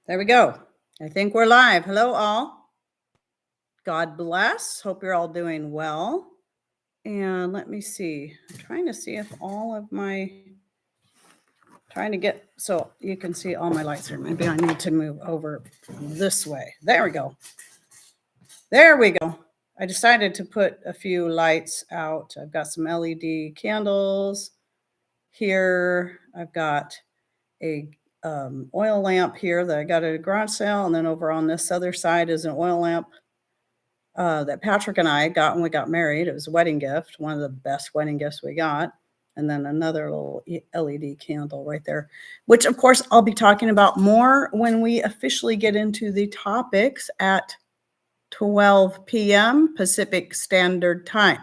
There we go. I think we're live. Hello, all. God bless. Hope you're all doing well. And let me see. I'm trying to see if all of my, trying to get, so you can see all my lights here. Maybe I need to move over this way. There we go. There we go. I decided to put a few lights out. I've got some LED candles here. I've got a oil lamp here that I got at a garage sale. And then over on this other side is an oil lamp that Patrick and I got when we got married. It was a wedding gift, one of the best wedding gifts we got. And then another little LED candle right there, which of course I'll be talking about more when we officially get into the topics at 12 p.m. Pacific Standard Time.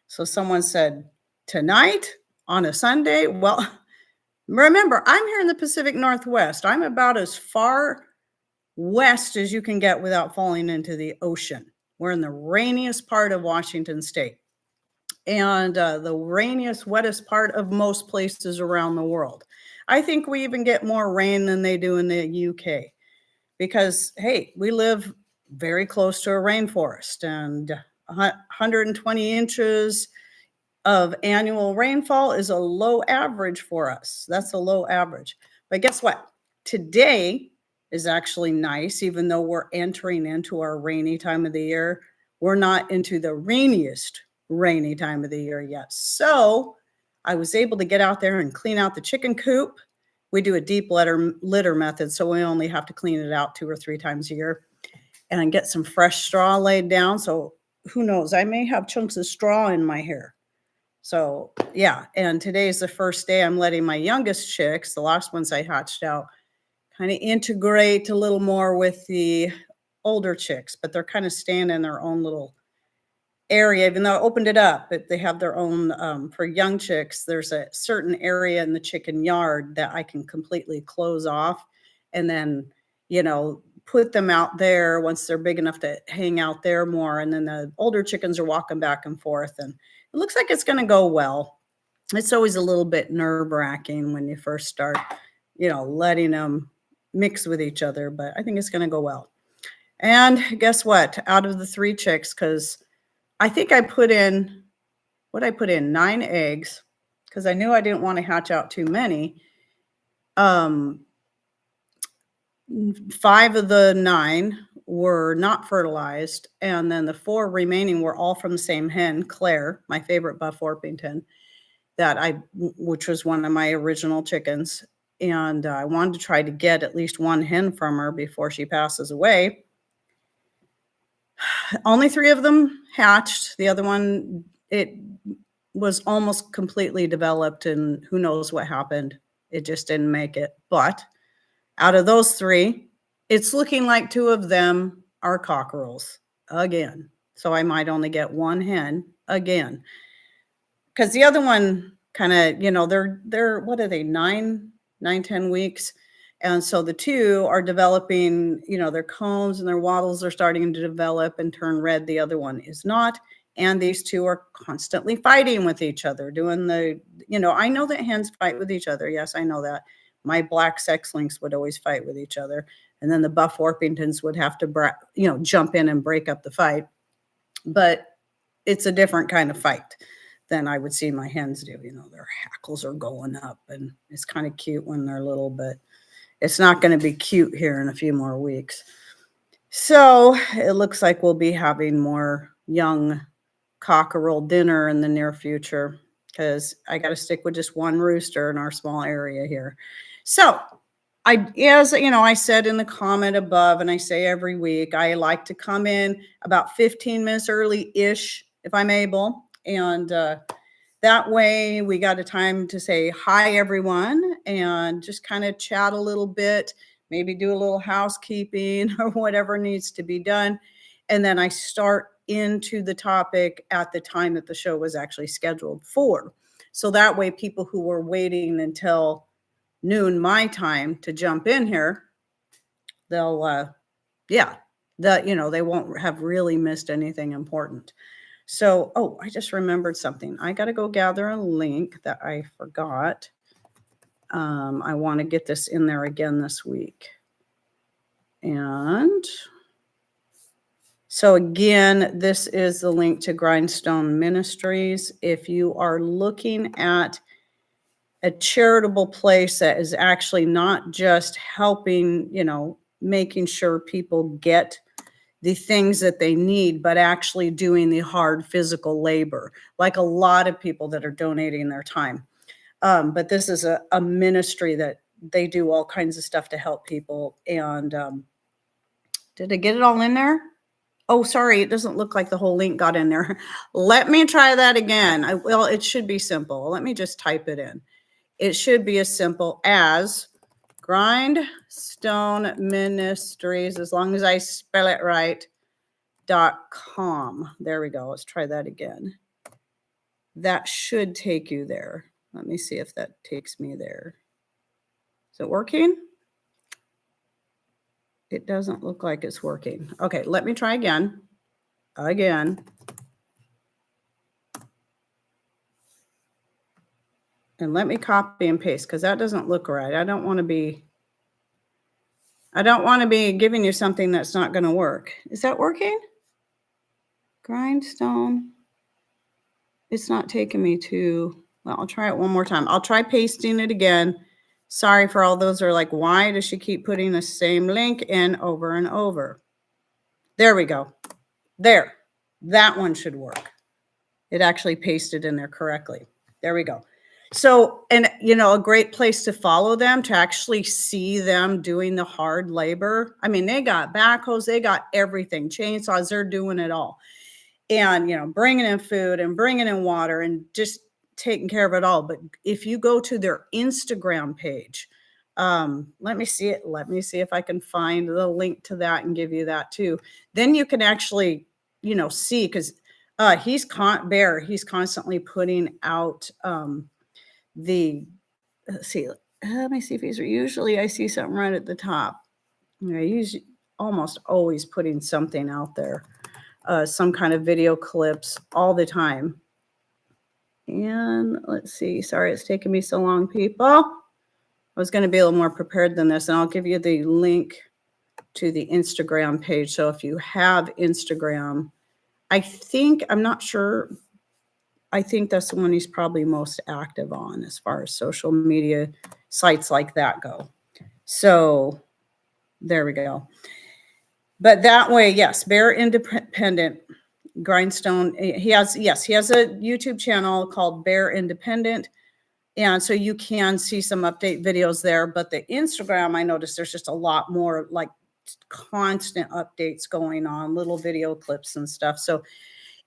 So someone said, tonight on a Sunday? Well, remember, I'm here in the Pacific Northwest. I'm about as far west as you can get without falling into the ocean. We're in the rainiest part of Washington State and the rainiest, wettest part of most places around the world. I think we even get more rain than they do in the UK because, hey, we live very close to a rainforest, and 120 inches of annual rainfall is a low average for us. That's a low average. But guess what? Today is actually nice, even though we're entering into our rainy time of the year. We're not into the rainiest rainy time of the year yet. So I was able to get out there and clean out the chicken coop. We do a deep litter method, so we only have to clean it out 2 or 3 times a year and get some fresh straw laid down. So who knows? I may have chunks of straw in my hair. So yeah, and today is the first day I'm letting my youngest chicks, the last ones I hatched out, kind of integrate a little more with the older chicks, but they're kind of staying in their own little area, even though I opened it up, but they have their own, for young chicks, there's a certain area in the chicken yard that I can completely close off and then, put them out there once they're big enough to hang out there more. And then the older chickens are walking back and forth, and it looks like it's going to go well. It's always a little bit nerve-wracking when you first start, letting them mix with each other, but I think it's going to go well. And guess what? Out of the 3 chicks, because I think I put in 9 eggs because I knew I didn't want to hatch out too many. 5 of the 9 were not fertilized, and then the 4 remaining were all from the same hen, Claire, my favorite Buff Orpington, which was one of my original chickens. And I wanted to try to get at least 1 hen from her before she passes away. Only 3 of them hatched. The other one, it was almost completely developed, and who knows what happened. It just didn't make it. But out of those 3, it's looking like 2 of them are cockerels again. So I might only get 1 hen again. Because the other one kind of, they're what are they, 9, 10 weeks. And so the 2 are developing, their combs and their wattles are starting to develop and turn red. The other one is not. And these 2 are constantly fighting with each other, doing I know that hens fight with each other. Yes, I know that. My black sex links would always fight with each other. And then the Buff Orpingtons would have to, jump in and break up the fight. But it's a different kind of fight than I would see my hens do. Their hackles are going up, and it's kind of cute when they're little, but it's not going to be cute here in a few more weeks. So it looks like we'll be having more young cockerel dinner in the near future because I got to stick with just 1 rooster in our small area here. So I said in the comment above, and I say every week, I like to come in about 15 minutes early-ish if I'm able. And that way we got a time to say hi, everyone, and just kind of chat a little bit, maybe do a little housekeeping or whatever needs to be done. And then I start into the topic at the time that the show was actually scheduled for. So that way people who were waiting until noon my time to jump in here, they'll, they won't have really missed anything important. So, I just remembered something. I got to go gather a link that I forgot. I want to get this in there again this week. And so again, this is the link to Grindstone Ministries. If you are looking at a charitable place that is actually not just helping, making sure people get the things that they need, but actually doing the hard physical labor, like a lot of people that are donating their time. But this is a ministry that they do all kinds of stuff to help people. And did I get it all in there? Oh, sorry, it doesn't look like the whole link got in there. Let me try that again. Well, it should be simple. Let me just type it in. It should be as simple as Grindstone Ministries, as long as I spell it right, .com. There we go. Let's try that again. That should take you there. Let me see if that takes me there. Is it working? It doesn't look like it's working. Okay, let me try again. And let me copy and paste because that doesn't look right. I don't want to be giving you something that's not going to work. Is that working? Grindstone. It's not taking me to, well, I'll try it one more time. I'll try pasting it again. Sorry for all those who are like, why does she keep putting the same link in over and over? There we go. There. That one should work. It actually pasted in there correctly. There we go. So, and a great place to follow them, to actually see them doing the hard labor. I mean, they got backhoes, they got everything, chainsaws, they're doing it all. And, bringing in food and bringing in water and just taking care of it all. But if you go to their Instagram page, let me see it. Let me see if I can find the link to that and give you that too. Then you can actually, see, because he's constantly putting out let's see, let me see if usually I see something right at the top. He's almost always putting something out there. Some kind of video clips all the time. And let's see. Sorry, it's taking me so long, people. I was going to be a little more prepared than this, and I'll give you the link to the Instagram page. So if you have Instagram, I'm not sure. I think that's the one he's probably most active on as far as social media sites like that go. So there we go. But that way, yes, Bear Independent. Grindstone, he has a YouTube channel called Bear Independent, and so you can see some update videos there. But the Instagram, I noticed there's just a lot more like constant updates going on, little video clips and stuff. So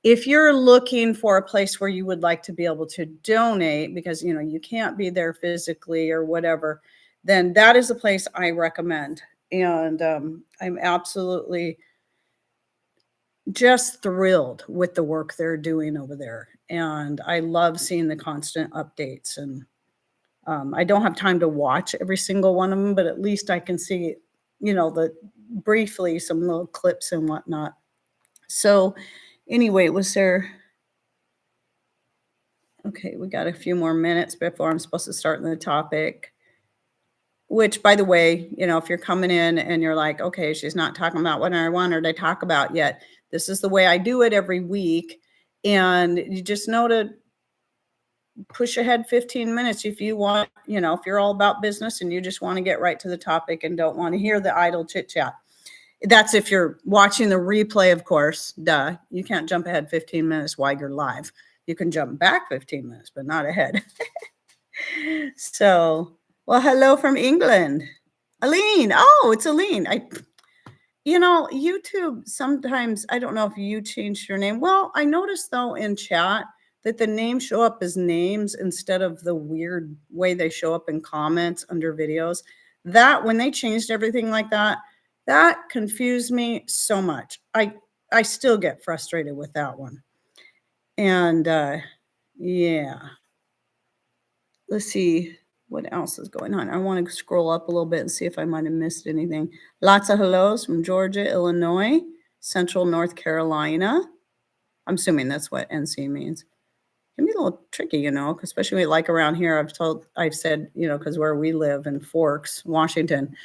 if you're looking for a place where you would like to be able to donate, because you can't be there physically or whatever, then that is a place I recommend. And I'm absolutely just thrilled with the work they're doing over there. And I love seeing the constant updates. And I don't have time to watch every single one of them, but at least I can see, briefly some little clips and whatnot. So anyway, okay, we got a few more minutes before I'm supposed to start the topic. Which, by the way, if you're coming in and you're like, okay, she's not talking about what I wanted to talk about yet. This is the way I do it every week. And you just know to push ahead 15 minutes if you want, if you're all about business and you just want to get right to the topic and don't want to hear the idle chit chat. That's if you're watching the replay, of course. Duh. You can't jump ahead 15 minutes while you're live. You can jump back 15 minutes, but not ahead. So, well, hello from England. Aline. Oh, it's Aline. YouTube, sometimes, I don't know if you changed your name. Well, I noticed, though, in chat that the names show up as names instead of the weird way they show up in comments under videos. That, when they changed everything like that, that confused me so much. I still get frustrated with that one. And, yeah. Let's see what else is going on. I want to scroll up a little bit and see if I might have missed anything. Lots of hellos from Georgia, Illinois, Central North Carolina. I'm assuming that's what NC means. It can be a little tricky, especially like around here. I've said, because where we live in Forks, Washington,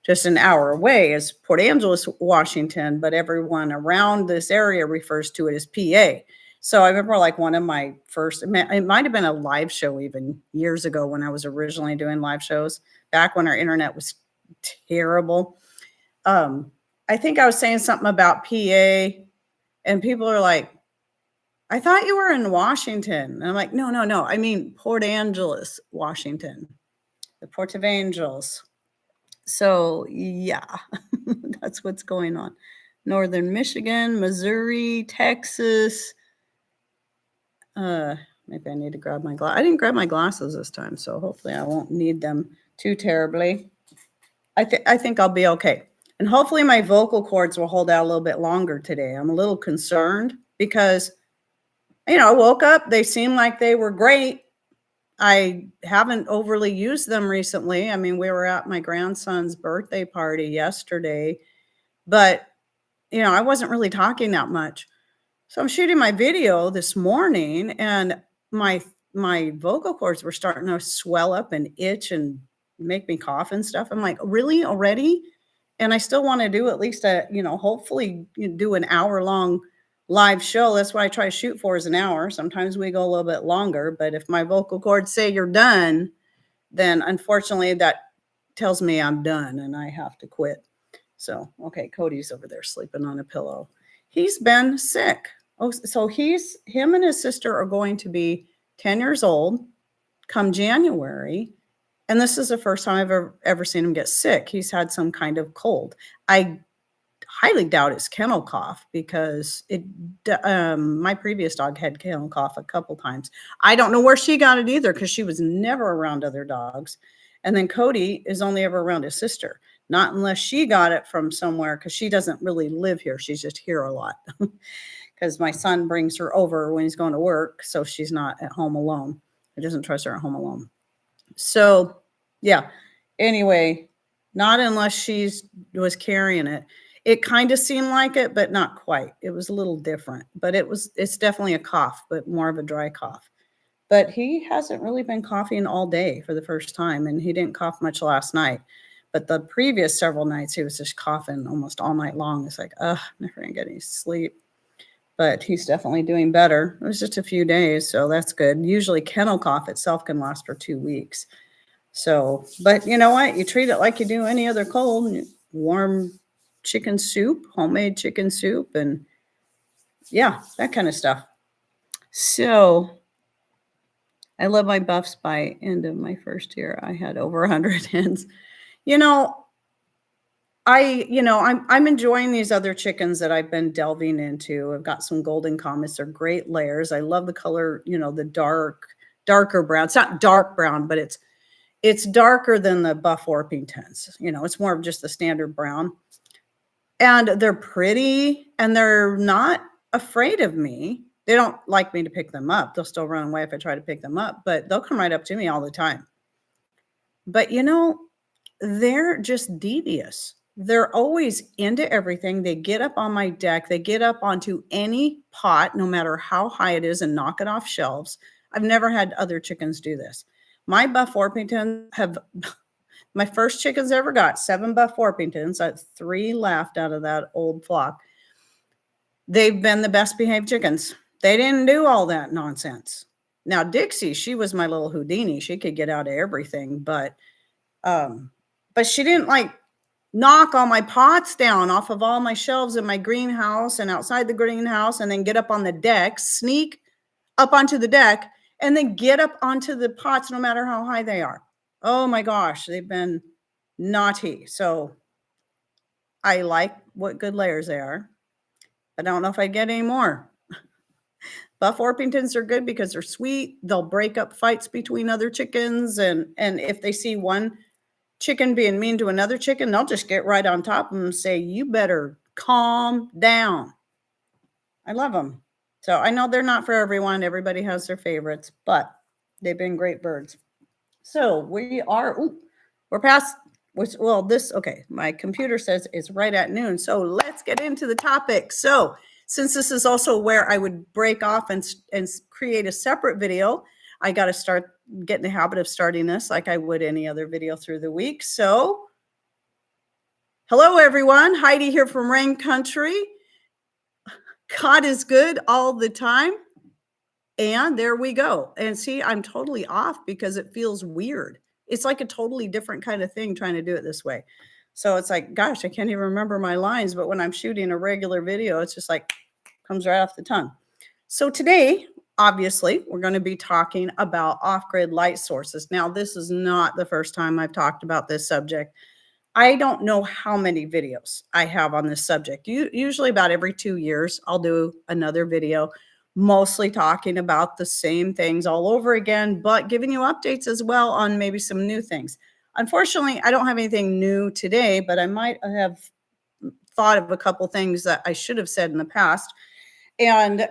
just an hour away is Port Angeles, Washington, but everyone around this area refers to it as PA. So I remember like one of my first, it might have been a live show even years ago when I was originally doing live shows, back when our internet was terrible. I think I was saying something about PA, and people are like, I thought you were in Washington. And I'm like, no, no, no. I mean, Port Angeles, Washington, the Port of Angels. So yeah, that's what's going on. Northern Michigan, Missouri, Texas. Maybe I need to grab my glass. I didn't grab my glasses this time, so hopefully I won't need them too terribly. I think I'll be okay. And hopefully my vocal cords will hold out a little bit longer today. I'm a little concerned because, I woke up, they seemed like they were great. I haven't overly used them recently. I mean, we were at my grandson's birthday party yesterday, but I wasn't really talking that much. So I'm shooting my video this morning, and my vocal cords were starting to swell up and itch and make me cough and stuff. I'm like, really already? And I still want to do at least hopefully do an hour long live show. That's what I try to shoot for, is an hour. Sometimes we go a little bit longer, but if my vocal cords say you're done, then unfortunately that tells me I'm done and I have to quit. So, okay, Cody's over there sleeping on a pillow. He's been sick. Oh, so him and his sister are going to be 10 years old come January. And this is the first time I've ever seen him get sick. He's had some kind of cold. I highly doubt it's kennel cough, because my previous dog had kennel cough a couple times. I don't know where she got it either, because she was never around other dogs. And then Cody is only ever around his sister, not unless she got it from somewhere, because she doesn't really live here. She's just here a lot because my son brings her over when he's going to work, so she's not at home alone. He doesn't trust her at home alone. So yeah, anyway, not unless she was carrying it. It kind of seemed like it, but not quite. It was a little different, but it's definitely a cough, but more of a dry cough. But he hasn't really been coughing all day for the first time, and he didn't cough much last night. But the previous several nights, he was just coughing almost all night long. It's like, I'm never gonna get any sleep. But he's definitely doing better. It was just a few days, so that's good. Usually kennel cough itself can last for 2 weeks. So, but you know what? You treat it like you do any other cold. Warm chicken soup, homemade chicken soup, and yeah, that kind of stuff. So I love my buffs. By end of my first year, I had over 100 hens. I'm enjoying these other chickens that I've been delving into. I've got some golden comets. They're great layers. I love the color, the darker brown. It's not dark brown, but it's darker than the buff Orpingtons. It's more of just the standard brown. And they're pretty, and they're not afraid of me. They don't like me to pick them up. They'll still run away if I try to pick them up, but they'll come right up to me all the time. But they're just devious. They're always into everything. They get up on my deck. They get up onto any pot, no matter how high it is, and knock it off shelves. I've never had other chickens do this. My buff Orpingtons have, my first chickens I ever got, 7 buff Orpingtons. 3 left out of that old flock. They've been the best behaved chickens. They didn't do all that nonsense. Now, Dixie, she was my little Houdini. She could get out of everything, but she didn't knock all my pots down off of all my shelves in my greenhouse and outside the greenhouse, and then get up on the deck, sneak up onto the deck, and then get up onto the pots no matter how high they are. Oh my gosh, they've been naughty. So I like what good layers they are. I don't know if I get any more. Buff Orpingtons are good because they're sweet. They'll break up fights between other chickens. And if they see one chicken being mean to another chicken, they'll just get right on top of them and say, you better calm down. I love them. So I know they're not for everyone. Everybody has their favorites, but they've been great birds. So we're past, my computer says it's right at noon. So let's get into the topic. So since this is also where I would break off and create a separate video, I got to get in the habit of starting this like I would any other video through the week. So Hello, everyone. Heidi here from Rain Country. God is good all the time. And there we go. And see, I'm totally off because it feels weird. It's like a totally different kind of thing trying to do it this way. So it's like, gosh, I can't even remember my lines. But when I'm shooting a regular video, it's just like comes right off the tongue. So today, obviously, we're going to be talking about off-grid light sources. Now, this is not the first time I've talked about this subject. I don't know how many videos I have on this subject. Usually about every 2 years, I'll do another video, mostly talking about the same things all over again, but giving you updates as well on maybe some new things. Unfortunately, I don't have anything new today, but I might have thought of a couple things that I should have said in the past. And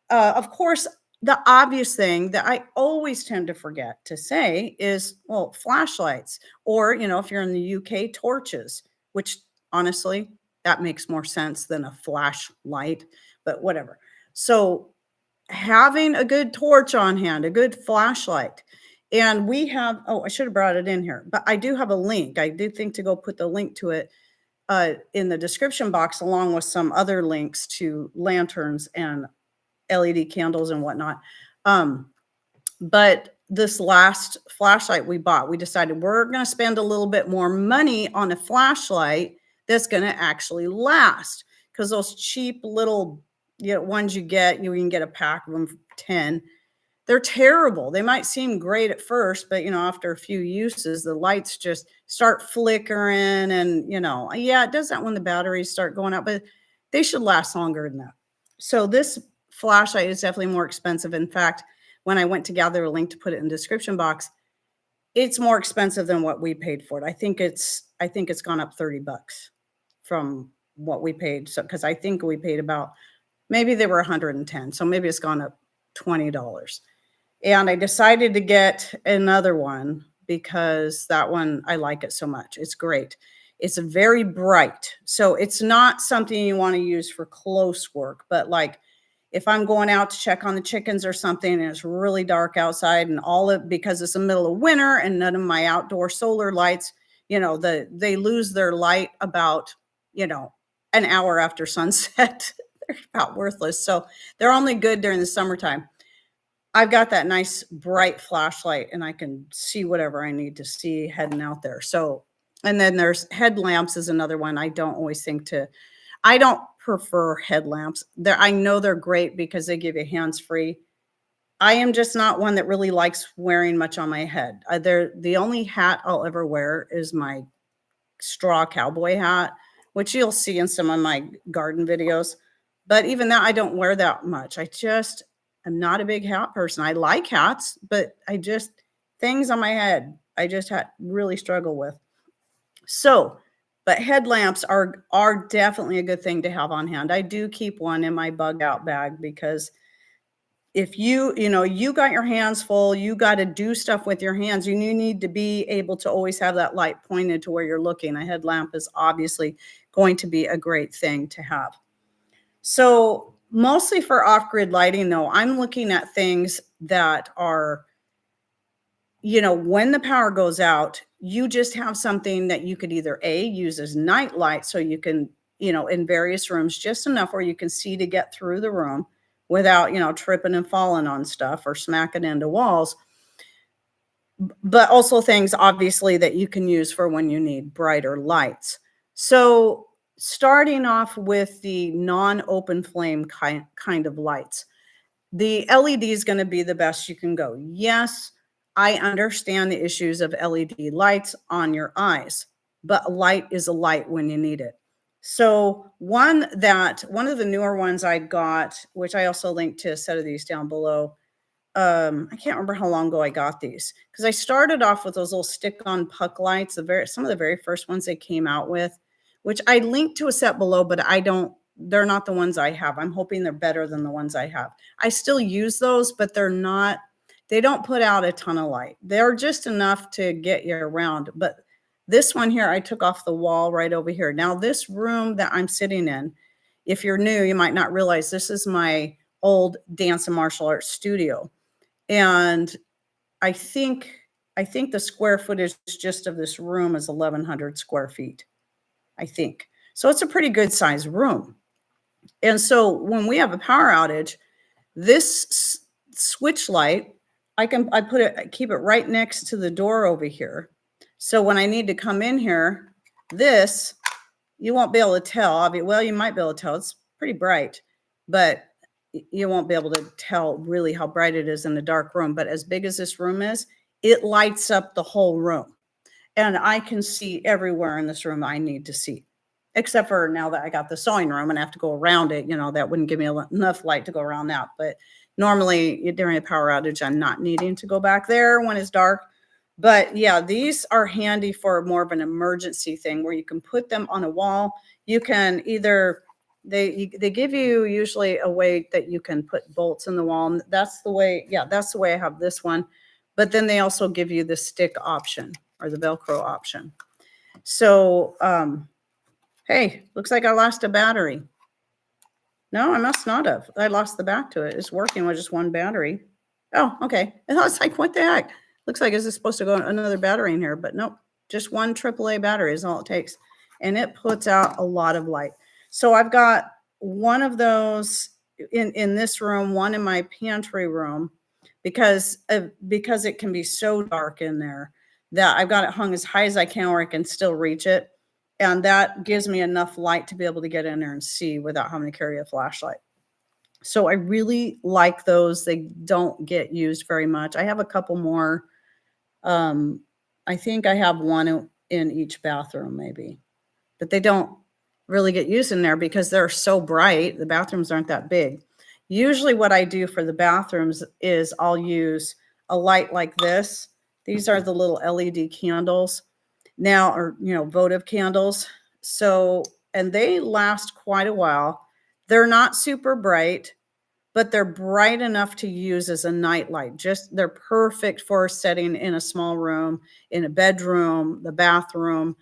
of course, the obvious thing that I always tend to forget to say is, well, flashlights, or, if you're in the UK, torches, which honestly, that makes more sense than a flashlight, but whatever. So having a good torch on hand, a good flashlight. And we have, oh, I should have brought it in here, but I do have a link. I did think to go put the link to it in the description box, along with some other links to lanterns and LED candles and whatnot. But this last flashlight we bought, we decided we're going to spend a little bit more money on a flashlight that's going to actually last, because those cheap little ones you can get a pack of them for 10. They're terrible. They might seem great at first, but after a few uses, the lights just start flickering, and yeah, it does that when the batteries start going out, but they should last longer than that. So this flashlight is definitely more expensive. In fact, when I went to gather a link to put it in the description box, it's more expensive than what we paid for it. I think it's gone up $30 from what we paid. So, because I think we paid about, maybe they were 110. So maybe it's gone up $20. And I decided to get another one because that one, I like it so much. It's great. It's very bright. So it's not something you want to use for close work, but like if I'm going out to check on the chickens or something and it's really dark outside, and because it's the middle of winter and none of my outdoor solar lights, they lose their light about, an hour after sunset. They're about worthless. So they're only good during the summertime. I've got that nice bright flashlight and I can see whatever I need to see heading out there. So, and then there's headlamps is another one. I don't prefer headlamps. I know they're great because they give you hands-free. I am just not one that really likes wearing much on my head. The only hat I'll ever wear is my straw cowboy hat, which you'll see in some of my garden videos. But even that, I don't wear that much. I'm not a big hat person. I like hats, but things on my head, I just really struggle with. So, but headlamps are definitely a good thing to have on hand. I do keep one in my bug out bag because if you got your hands full, you got to do stuff with your hands. You need to be able to always have that light pointed to where you're looking. A headlamp is obviously going to be a great thing to have. So mostly for off-grid lighting, though, I'm looking at things that are, when the power goes out, you just have something that you could either use as night light, so you can, in various rooms, just enough where you can see to get through the room without, tripping and falling on stuff or smacking into walls. But also things, obviously, that you can use for when you need brighter lights. So starting off with the non-open flame kind of lights, the LED is going to be the best you can go. Yes, I understand the issues of LED lights on your eyes, but a light is a light when you need it. So one of the newer ones I got, which I also linked to a set of these down below. I can't remember how long ago I got these, because I started off with those little stick-on puck lights, some of the very first ones they came out with, which I linked to a set below, but they're not the ones I have. I'm hoping they're better than the ones I have. I still use those, but they don't put out a ton of light. They're just enough to get you around. But this one here, I took off the wall right over here. Now, this room that I'm sitting in, if you're new, you might not realize this is my old dance and martial arts studio. And I think the square footage just of this room is 1,100 square feet. I think. So it's a pretty good sized room. And so when we have a power outage, this switch light, I keep it right next to the door over here. So when I need to come in here, this, you won't be able to tell. Well, you might be able to tell. It's pretty bright, but you won't be able to tell really how bright it is in the dark room. But as big as this room is, it lights up the whole room. And I can see everywhere in this room I need to see, except for now that I got the sewing room and I have to go around it. That wouldn't give me enough light to go around that. But normally during a power outage, I'm not needing to go back there when it's dark. But yeah, these are handy for more of an emergency thing where you can put them on a wall. You can either, they give you usually a way that you can put bolts in the wall. And that's the way I have this one. But then they also give you the stick option or the Velcro option. So, hey, looks like I lost a battery. No, I must not have. I lost the back to it. It's working with just one battery. Oh, okay. And I was like, what the heck? Looks like is this supposed to go another battery in here? But nope, just one AAA battery is all it takes. And it puts out a lot of light. So I've got one of those in this room, one in my pantry room, because it can be so dark in there that I've got it hung as high as I can where I can still reach it. And that gives me enough light to be able to get in there and see without having to carry a flashlight. So I really like those. They don't get used very much. I have a couple more. I think I have one in each bathroom maybe, but they don't really get used in there because they're so bright. The bathrooms aren't that big. Usually what I do for the bathrooms is I'll use a light like this. These are the little LED candles now, or, votive candles. So, and they last quite a while. They're not super bright, but they're bright enough to use as a nightlight. They're perfect for setting in a small room, in a bedroom, the bathroom,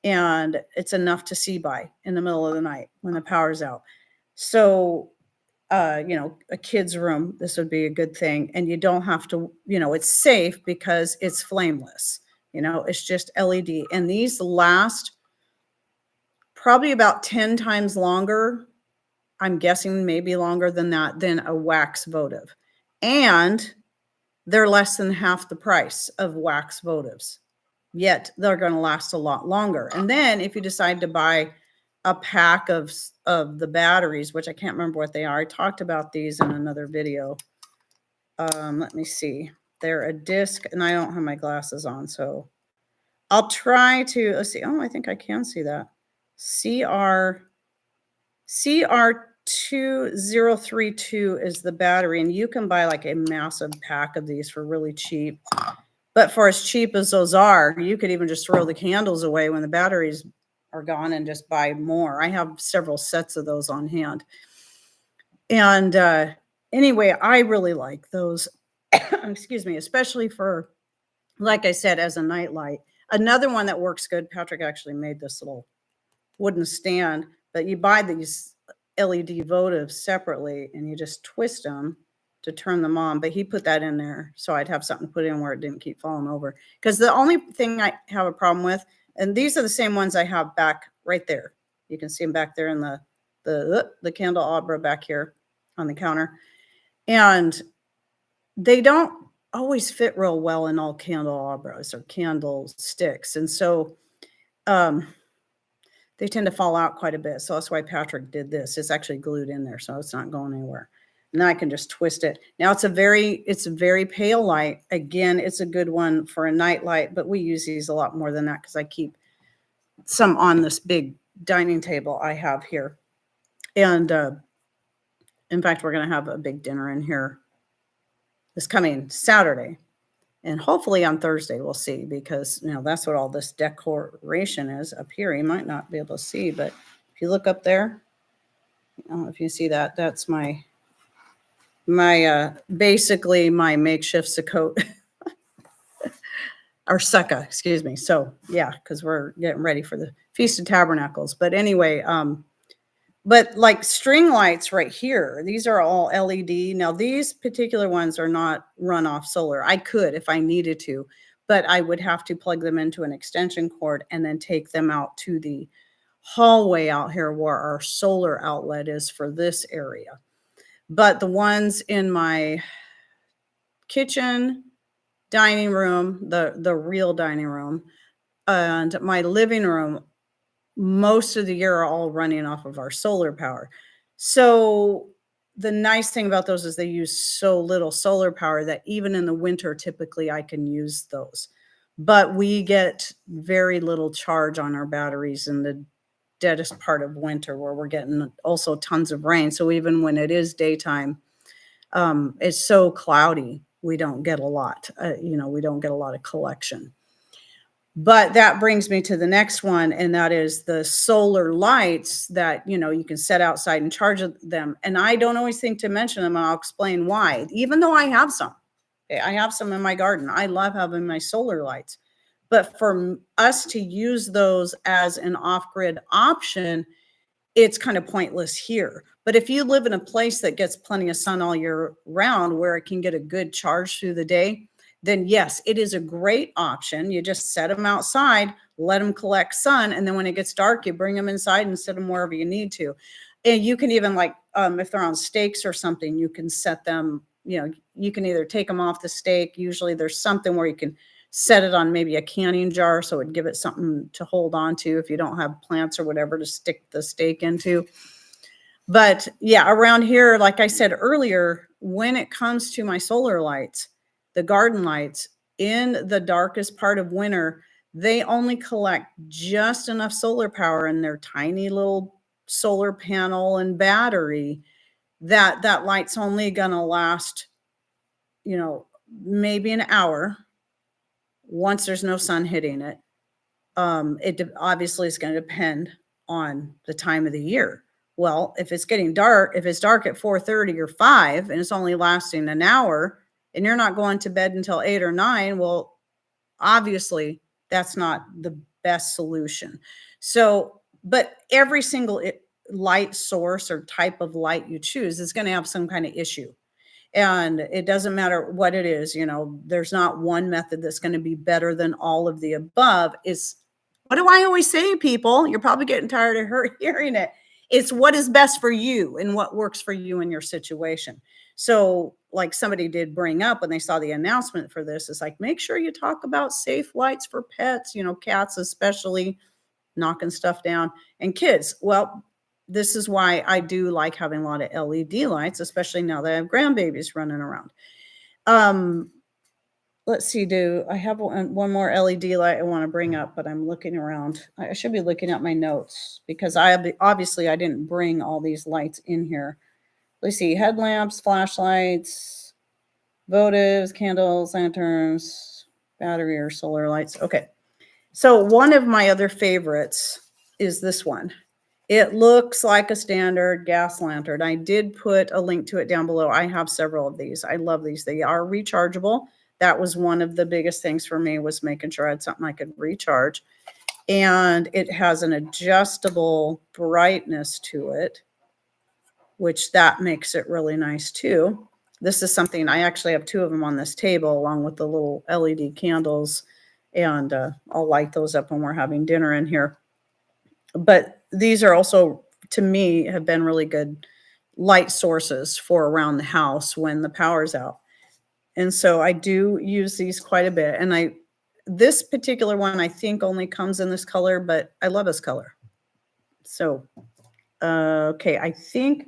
and it's enough to see by in the middle of the night when the power's out. So, a kid's room, this would be a good thing. And you don't have to, it's safe because it's flameless. It's just LED. And these last probably about 10 times longer. I'm guessing maybe longer than that, than a wax votive. And they're less than half the price of wax votives. Yet they're going to last a lot longer. And then if you decide to buy a pack of the batteries, which I can't remember what they are. I talked about these in another video. Let me see. They're a disc, and I don't have my glasses on, so I'll try to, let's see. Oh, I think I can see that. CR2032 is the battery, and you can buy like a massive pack of these for really cheap. But for as cheap as those are, you could even just throw the candles away when the batteries are gone and just buy more. I have several sets of those on hand. And anyway, I really like those, excuse me, especially for, like I said, as a nightlight. Another one that works good, Patrick actually made this little wooden stand, but you buy these LED votives separately and you just twist them to turn them on. But he put that in there so I'd have something to put in where it didn't keep falling over. Because the only thing I have a problem with, and these are the same ones I have back right there. You can see them back there in the candelabra back here on the counter. And they don't always fit real well in all candelabras or candlesticks. And so they tend to fall out quite a bit. So that's why Patrick did this. It's actually glued in there, so it's not going anywhere. And then I can just twist it. Now it's a very pale light. Again, it's a good one for a night light, but we use these a lot more than that because I keep some on this big dining table I have here. And in fact, we're going to have a big dinner in here this coming Saturday. And hopefully on Thursday, we'll see, because, that's what all this decoration is up here. You might not be able to see, but if you look up there, I don't know if you see that, that's my basically my makeshift Sukkot or sukkah, excuse me. So yeah, because we're getting ready for the Feast of Tabernacles. But anyway, but like string lights right here, these are all LED. Now these particular ones are not run off solar. I could if I needed to, but I would have to plug them into an extension cord and then take them out to the hallway out here where our solar outlet is for this area. But the ones in my kitchen, dining room, the real dining room, and my living room, most of the year are all running off of our solar power. So the nice thing about those is they use so little solar power that even in the winter, typically I can use those. But we get very little charge on our batteries in the deadest part of winter where we're getting also tons of rain. So even when it is daytime, it's so cloudy, we don't get a lot, we don't get a lot of collection. But that brings me to the next one, and that is the solar lights that, you can set outside and charge them. And I don't always think to mention them, and I'll explain why. Even though I have some. I have some in my garden. I love having my solar lights. But for us to use those as an off-grid option, it's kind of pointless here. But if you live in a place that gets plenty of sun all year round where it can get a good charge through the day, then yes, it is a great option. You just set them outside, let them collect sun, and then when it gets dark, you bring them inside and set them wherever you need to. And you can even if they're on stakes or something, you can set them, you can either take them off the stake. Usually there's something where you can set it on maybe a canning jar so it'd give it something to hold on to if you don't have plants or whatever to stick the stake into. But yeah, around here, like I said earlier, when it comes to my solar lights, the garden lights, in the darkest part of winter, they only collect just enough solar power in their tiny little solar panel and battery that light's only going to last, maybe an hour once there's no sun hitting it. Obviously is going to depend on the time of the year. Well, if it's getting dark, if it's dark at 4:30 or 5 and it's only lasting an hour and you're not going to bed until 8 or 9, well, obviously that's not the best solution. So, but every single light source or type of light you choose is going to have some kind of issue. And it doesn't matter what it is, there's not one method that's going to be better than all of the above. What do I always say, people? You're probably getting tired of hearing it. It's what is best for you and what works for you in your situation. So, like somebody did bring up when they saw the announcement for this, it's like, make sure you talk about safe lights for pets, cats especially, knocking stuff down, and kids. Well, this is why I do like having a lot of LED lights, especially now that I have grandbabies running around. Let's see, I have one more LED light I want to bring up, but I'm looking around. I should be looking at my notes because obviously I didn't bring all these lights in here. Let's see, headlamps, flashlights, votives, candles, lanterns, battery or solar lights. Okay. So one of my other favorites is this one. It looks like a standard gas lantern. I did put a link to it down below. I have several of these. I love these. They are rechargeable. That was one of the biggest things for me, was making sure I had something I could recharge. And it has an adjustable brightness to it, which that makes it really nice too. This is something, I actually have 2 of them on this table along with the little LED candles. And I'll light those up when we're having dinner in here. But these are also, to me, have been really good light sources for around the house when the power's out. And so I do use these quite a bit. And this particular one, I think only comes in this color, but I love this color. So, okay, I think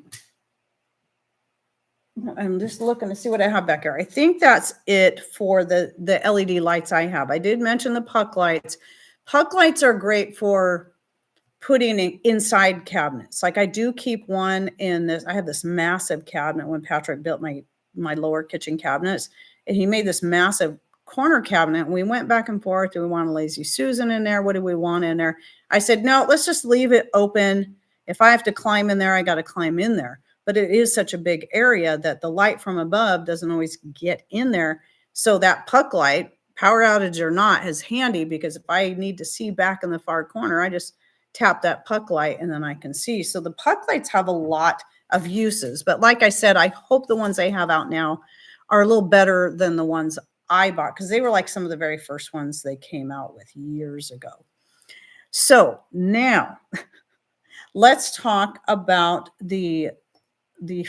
I'm just looking to see what I have back here. I think that's it for the LED lights I have. I did mention the puck lights. Puck lights are great for putting in inside cabinets. Like I do keep one in this. I have this massive cabinet when Patrick built my lower kitchen cabinets, and he made this massive corner cabinet. And we went back and forth. Do we want a Lazy Susan in there? What do we want in there? I said, no, let's just leave it open. If I have to climb in there, I got to climb in there. But it is such a big area that the light from above doesn't always get in there. So that puck light, power outage or not, is handy because if I need to see back in the far corner, I just tap that puck light and then I can see. So the puck lights have a lot of uses. But like I said, I hope the ones I have out now are a little better than the ones I bought, because they were like some of the very first ones they came out with years ago. So now let's talk about the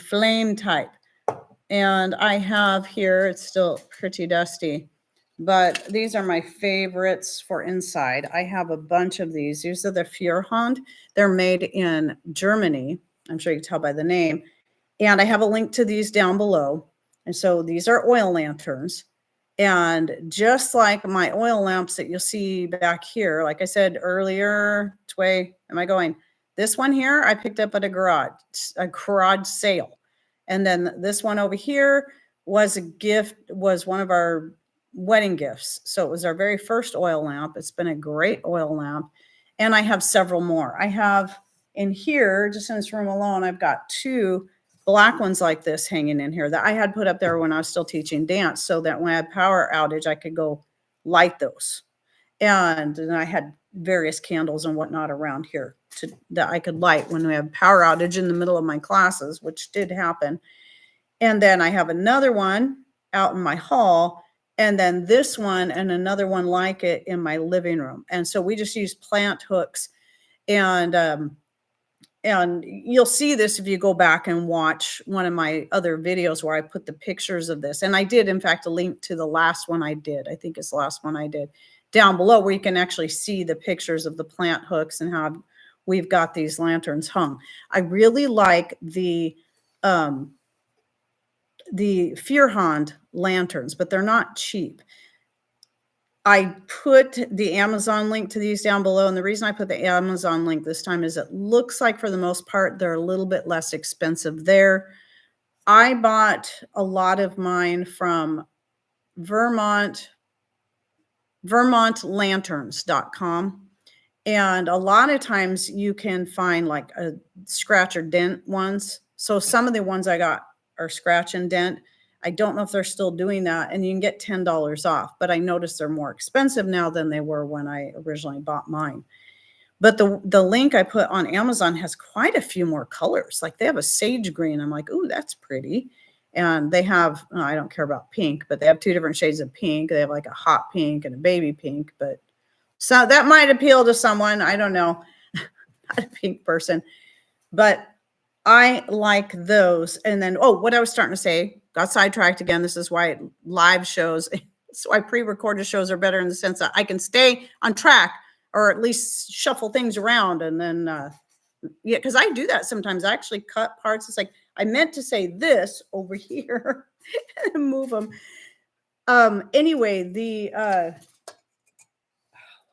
flame type. And I have here, it's still pretty dusty, but these are my favorites for inside. I have a bunch of these. These are the Feuerhand. They're made in Germany. I'm sure you can tell by the name. And I have a link to these down below. And so these are oil lanterns. And just like my oil lamps that you'll see back here, like I said earlier, which way am I going? This one here, I picked up at a garage sale. And then this one over here was a gift, was one of our wedding gifts. So it was our very first oil lamp. It's been a great oil lamp. And I have several more. I have in here, just in this room alone, I've got 2 black ones like this hanging in here that I had put up there when I was still teaching dance, so that when I had power outage, I could go light those. And then I had various candles and whatnot around here that I could light when we had power outage in the middle of my classes, which did happen. And then I have another one out in my hall, and then this one and another one like it in my living room. And so we just use plant hooks, and you'll see this if you go back and watch one of my other videos where I put the pictures of this. And I did, in fact, a link to the last one I did. I think it's the last one I did down below, where you can actually see the pictures of the plant hooks and how we've got these lanterns hung. I really like the Feuerhand lanterns, but they're not cheap. I put the Amazon link to these down below. And the reason I put the Amazon link this time is it looks like for the most part, they're a little bit less expensive there. I bought a lot of mine from vermontlanterns.com. And a lot of times you can find like a scratch or dent ones. So some of the ones I got are scratch and dent. I don't know if they're still doing that, and you can get $10 off, but I noticed they're more expensive now than they were when I originally bought mine. But the link I put on Amazon has quite a few more colors. Like they have a sage green. I'm like, ooh, that's pretty. And they have, I don't care about pink, but they have 2 different shades of pink. They have like a hot pink and a baby pink, but so that might appeal to someone. I don't know. Not a pink person, but I like those. And then, what I was starting to say, got sidetracked again. This is why live shows, that's why pre-recorded shows are better in the sense that I can stay on track or at least shuffle things around. And then, yeah, because I do that sometimes. I actually cut parts. It's like, I meant to say this over here and move them. Anyway,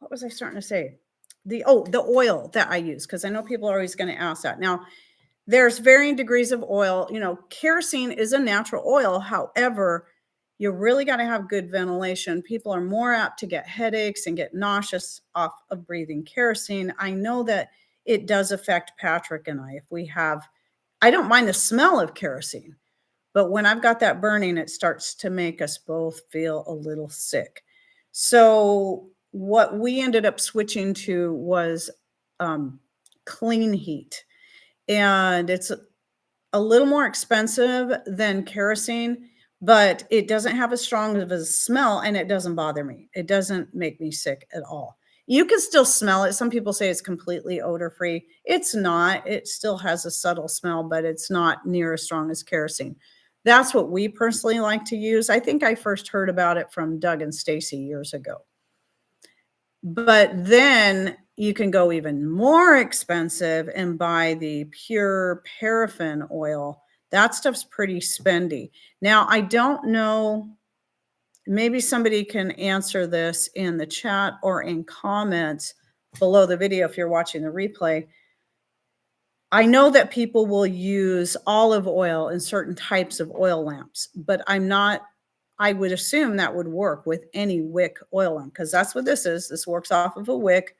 what was I starting to say? The oil that I use, because I know people are always going to ask that. Now, there's varying degrees of oil. You know, kerosene is a natural oil. However, you really got to have good ventilation. People are more apt to get headaches and get nauseous off of breathing kerosene. I know that it does affect Patrick and I. I don't mind the smell of kerosene, but when I've got that burning, it starts to make us both feel a little sick. So what we ended up switching to was clean heat. And it's a little more expensive than kerosene, but it doesn't have as strong of a smell, and it doesn't bother me. It doesn't make me sick at all. You can still smell it. Some people say it's completely odor-free. It's not. It still has a subtle smell, but it's not near as strong as kerosene. That's what we personally like to use. I think I first heard about it from Doug and Stacy years ago. But then you can go even more expensive and buy the pure paraffin oil. That stuff's pretty spendy. Now, I don't know, maybe somebody can answer this in the chat or in comments below the video if you're watching the replay. I know that people will use olive oil in certain types of oil lamps, but I would assume that would work with any wick oil lamp, because that's what this is. This works off of a wick,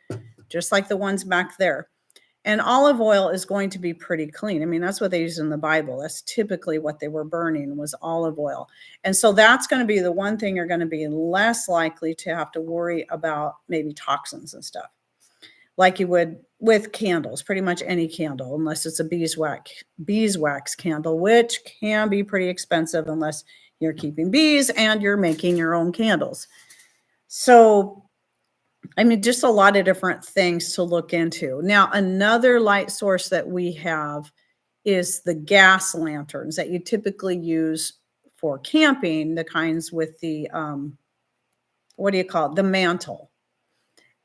just like the ones back there. And olive oil is going to be pretty clean. I mean, that's what they use in the Bible. That's typically what they were burning, was olive oil. And so that's going to be the one thing you're going to be less likely to have to worry about, maybe toxins and stuff, like you would with candles, pretty much any candle, unless it's a beeswax candle, which can be pretty expensive unless you're keeping bees and you're making your own candles. So I mean, just a lot of different things to look into. Now, another light source that we have is the gas lanterns that you typically use for camping, the kinds with the, what do you call it? The mantle.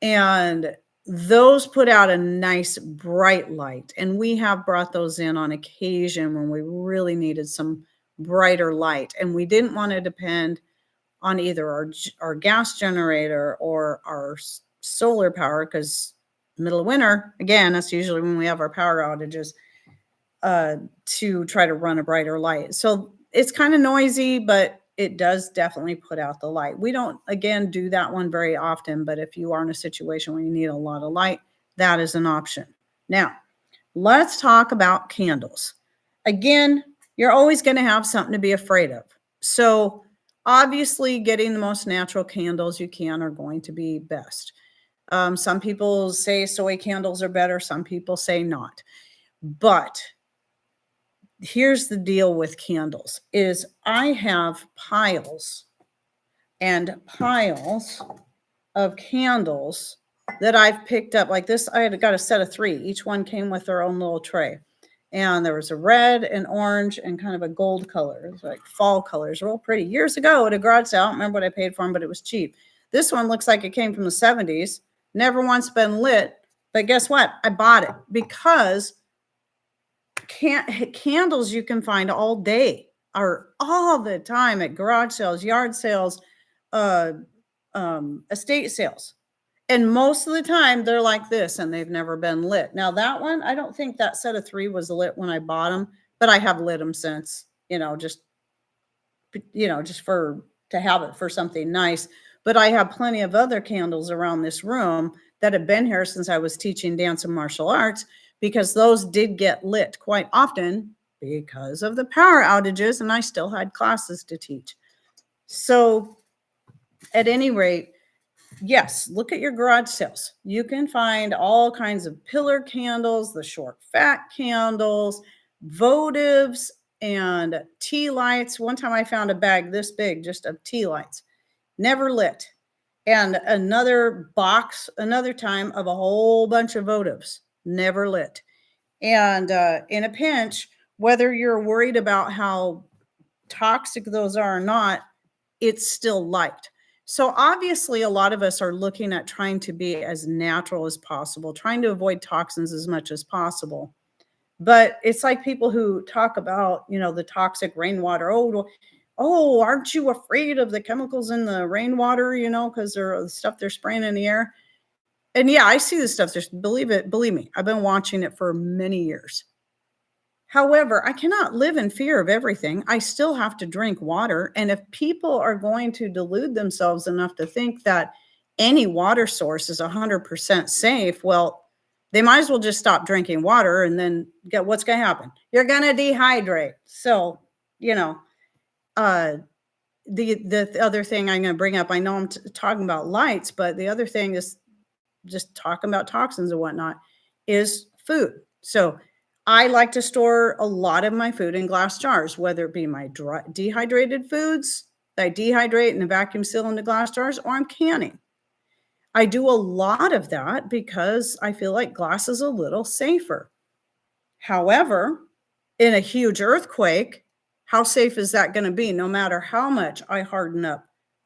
And those put out a nice bright light. And we have brought those in on occasion when we really needed some brighter light. And we didn't want to depend on either our gas generator or our solar power, because middle of winter, again, that's usually when we have our power outages, to try to run a brighter light. So it's kind of noisy, but it does definitely put out the light. We don't, again, do that one very often, but if you are in a situation where you need a lot of light, that is an option. Now, let's talk about candles. Again, you're always going to have something to be afraid of. So obviously, getting the most natural candles you can are going to be best. Some people say soy candles are better. Some people say not. But here's the deal with candles is I have piles and piles of candles that I've picked up. Like this, I had got a set of 3. Each one came with their own little tray. And there was a red and orange and kind of a gold color. It was like fall colors, real pretty. Years ago at a garage sale, I don't remember what I paid for them, but it was cheap. This one looks like it came from the 70s. Never once been lit. But guess what? I bought it because candles you can find all day or all the time at garage sales, yard sales, estate sales. And most of the time they're like this and they've never been lit. Now that one, I don't think that set of 3 was lit when I bought them, but I have lit them since, just for to have it for something nice. But I have plenty of other candles around this room that have been here since I was teaching dance and martial arts, because those did get lit quite often because of the power outages, and I still had classes to teach. So at any rate, yes, look at your garage sales. You can find all kinds of pillar candles, the short fat candles, votives, and tea lights. One time I found a bag this big just of tea lights, never lit. And another box, another time, of a whole bunch of votives, never lit. And in a pinch, whether you're worried about how toxic those are or not, it's still light. So obviously, a lot of us are looking at trying to be as natural as possible, trying to avoid toxins as much as possible. But it's like people who talk about, the toxic rainwater. Oh, aren't you afraid of the chemicals in the rainwater, because they're the stuff they're spraying in the air? And yeah, I see this stuff. Believe me, I've been watching it for many years. However, I cannot live in fear of everything. I still have to drink water. And if people are going to delude themselves enough to think that any water source is 100% safe, well, they might as well just stop drinking water, and then what's going to happen? You're going to dehydrate. So, the other thing I'm going to bring up, I know I'm talking about lights, but the other thing is just talking about toxins and whatnot, is food. So I like to store a lot of my food in glass jars, whether it be my dehydrated foods that I dehydrate and vacuum seal into glass jars, or I'm canning. I do a lot of that because I feel like glass is a little safer. However, in a huge earthquake, how safe is that going to be? No matter how much I harden up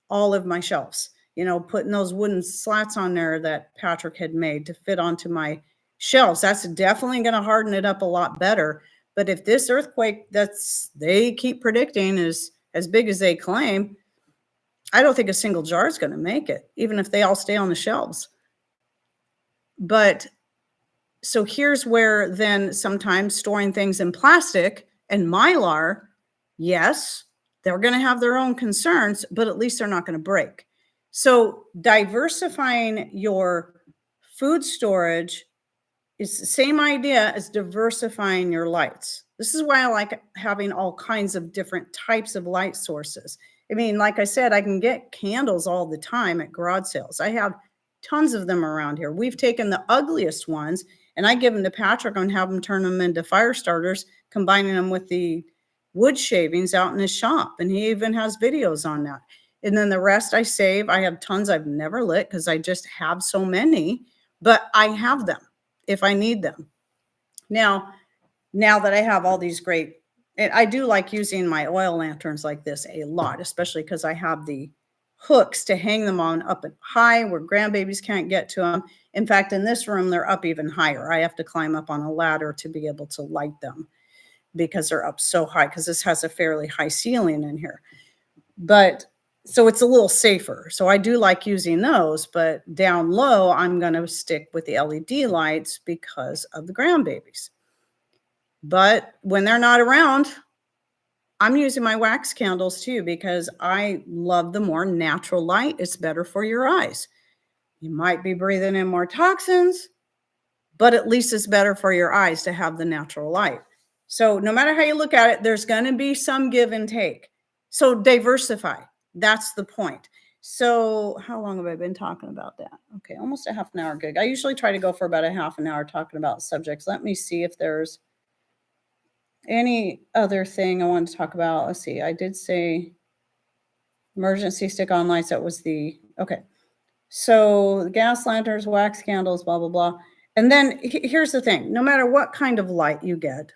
all of my shelves, putting those wooden slats on there that Patrick had made to fit onto my shelves, that's definitely going to harden it up a lot better. But if this earthquake they keep predicting is as big as they claim, I don't think a single jar is going to make it, even if they all stay on the shelves. But so here's where then sometimes storing things in plastic and Mylar, yes, they're going to have their own concerns, but at least they're not going to break. So diversifying your food storage is the same idea as diversifying your lights. This is why I like having all kinds of different types of light sources. I mean, like I said, I can get candles all the time at garage sales. I have tons of them around here. We've taken the ugliest ones and I give them to Patrick and have him turn them into fire starters, combining them with the wood shavings out in his shop. And he even has videos on that. And then the rest I save. I have tons I've never lit because I just have so many, but I have them if I need them. Now that I have all these great, and I do like using my oil lanterns like this a lot, especially because I have the hooks to hang them on up at high where grandbabies can't get to them. In fact, in this room, they're up even higher. I have to climb up on a ladder to be able to light them because they're up so high, because this has a fairly high ceiling in here. But so it's a little safer. So I do like using those, but down low, I'm going to stick with the LED lights because of the grandbabies. But when they're not around, I'm using my wax candles too, because I love the more natural light. It's better for your eyes. You might be breathing in more toxins, but at least it's better for your eyes to have the natural light. So no matter how you look at it, there's going to be some give and take. So diversify. That's the point. So how long have I been talking about that? Okay, almost a half an hour gig. I usually try to go for about a half an hour talking about subjects. Let me see if there's any other thing I want to talk about. Let's see. I did say emergency stick-on lights. That was okay. So the gas lanterns, wax candles, blah, blah, blah. And then here's the thing. No matter what kind of light you get,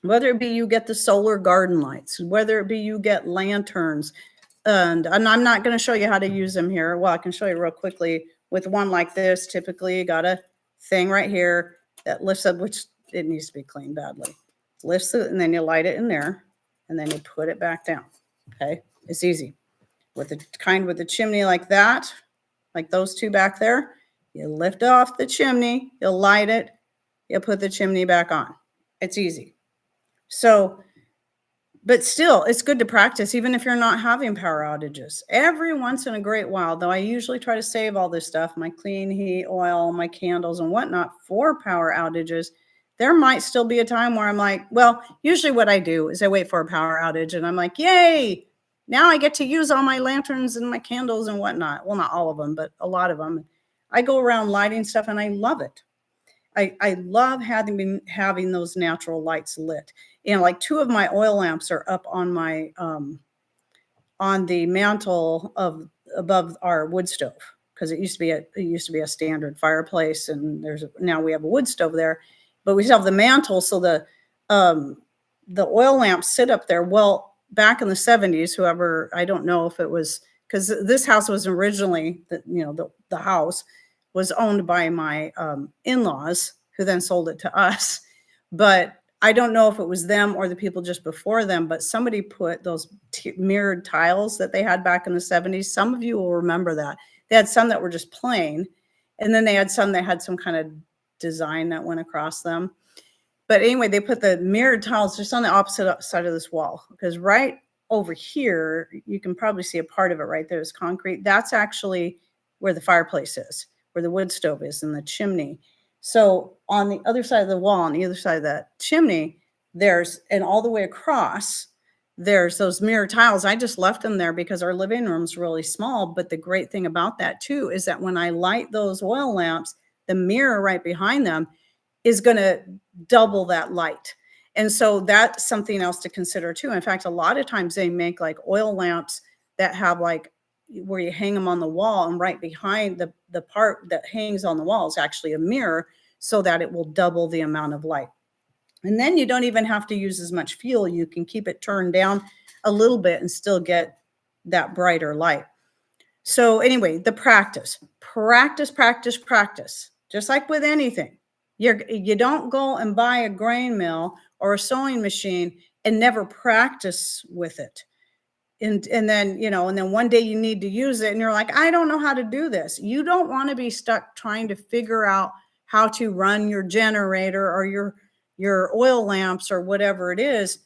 whether it be you get the solar garden lights, whether it be you get lanterns, and I'm not going to show you how to use them here. Well, I can show you real quickly with one like this. Typically, you got a thing right here that lifts up, which it needs to be cleaned badly. Lifts it, and then you light it in there, and then you put it back down. Okay, it's easy. With the kind with the chimney like that, like those two back there, you lift off the chimney, you'll light it, you'll put the chimney back on. It's easy. So, but still, it's good to practice, even if you're not having power outages. Every once in a great while, though, I usually try to save all this stuff, my clean heat oil, my candles and whatnot for power outages. There might still be a time where I'm like, well, usually what I do is I wait for a power outage and I'm like, yay, now I get to use all my lanterns and my candles and whatnot. Well, not all of them, but a lot of them. I go around lighting stuff and I love it. I love having those natural lights lit. And like two of my oil lamps are up on my on the mantle above our wood stove, because it used to be a standard fireplace, and now we have a wood stove there, but we still have the mantle, so the oil lamps sit up there. Well, back in the 70s, whoever, I don't know if it was, because this house was originally the house was owned by my in-laws, who then sold it to us. But I don't know if it was them or the people just before them, but somebody put those mirrored tiles that they had back in the 70s. Some of you will remember that. They had some that were just plain, and then they had some that had some kind of design that went across them. But anyway, they put the mirrored tiles just on the opposite side of this wall, because right over here, you can probably see a part of it right there is concrete. That's actually where the fireplace is, where the wood stove is, and the chimney. So on the other side of the wall, on the other side of that chimney, and all the way across, there's those mirror tiles. I just left them there because our living room's really small. But the great thing about that too is that when I light those oil lamps, the mirror right behind them is going to double that light. And so that's something else to consider too. In fact, a lot of times they make like oil lamps that have like where you hang them on the wall, and right behind the part that hangs on the wall is actually a mirror, so that it will double the amount of light. And then you don't even have to use as much fuel. You can keep it turned down a little bit and still get that brighter light. So anyway, the practice, just like with anything. You don't go and buy a grain mill or a sewing machine and never practice with it. And then one day you need to use it and you're like, I don't know how to do this. You don't want to be stuck trying to figure out how to run your generator or your oil lamps or whatever it is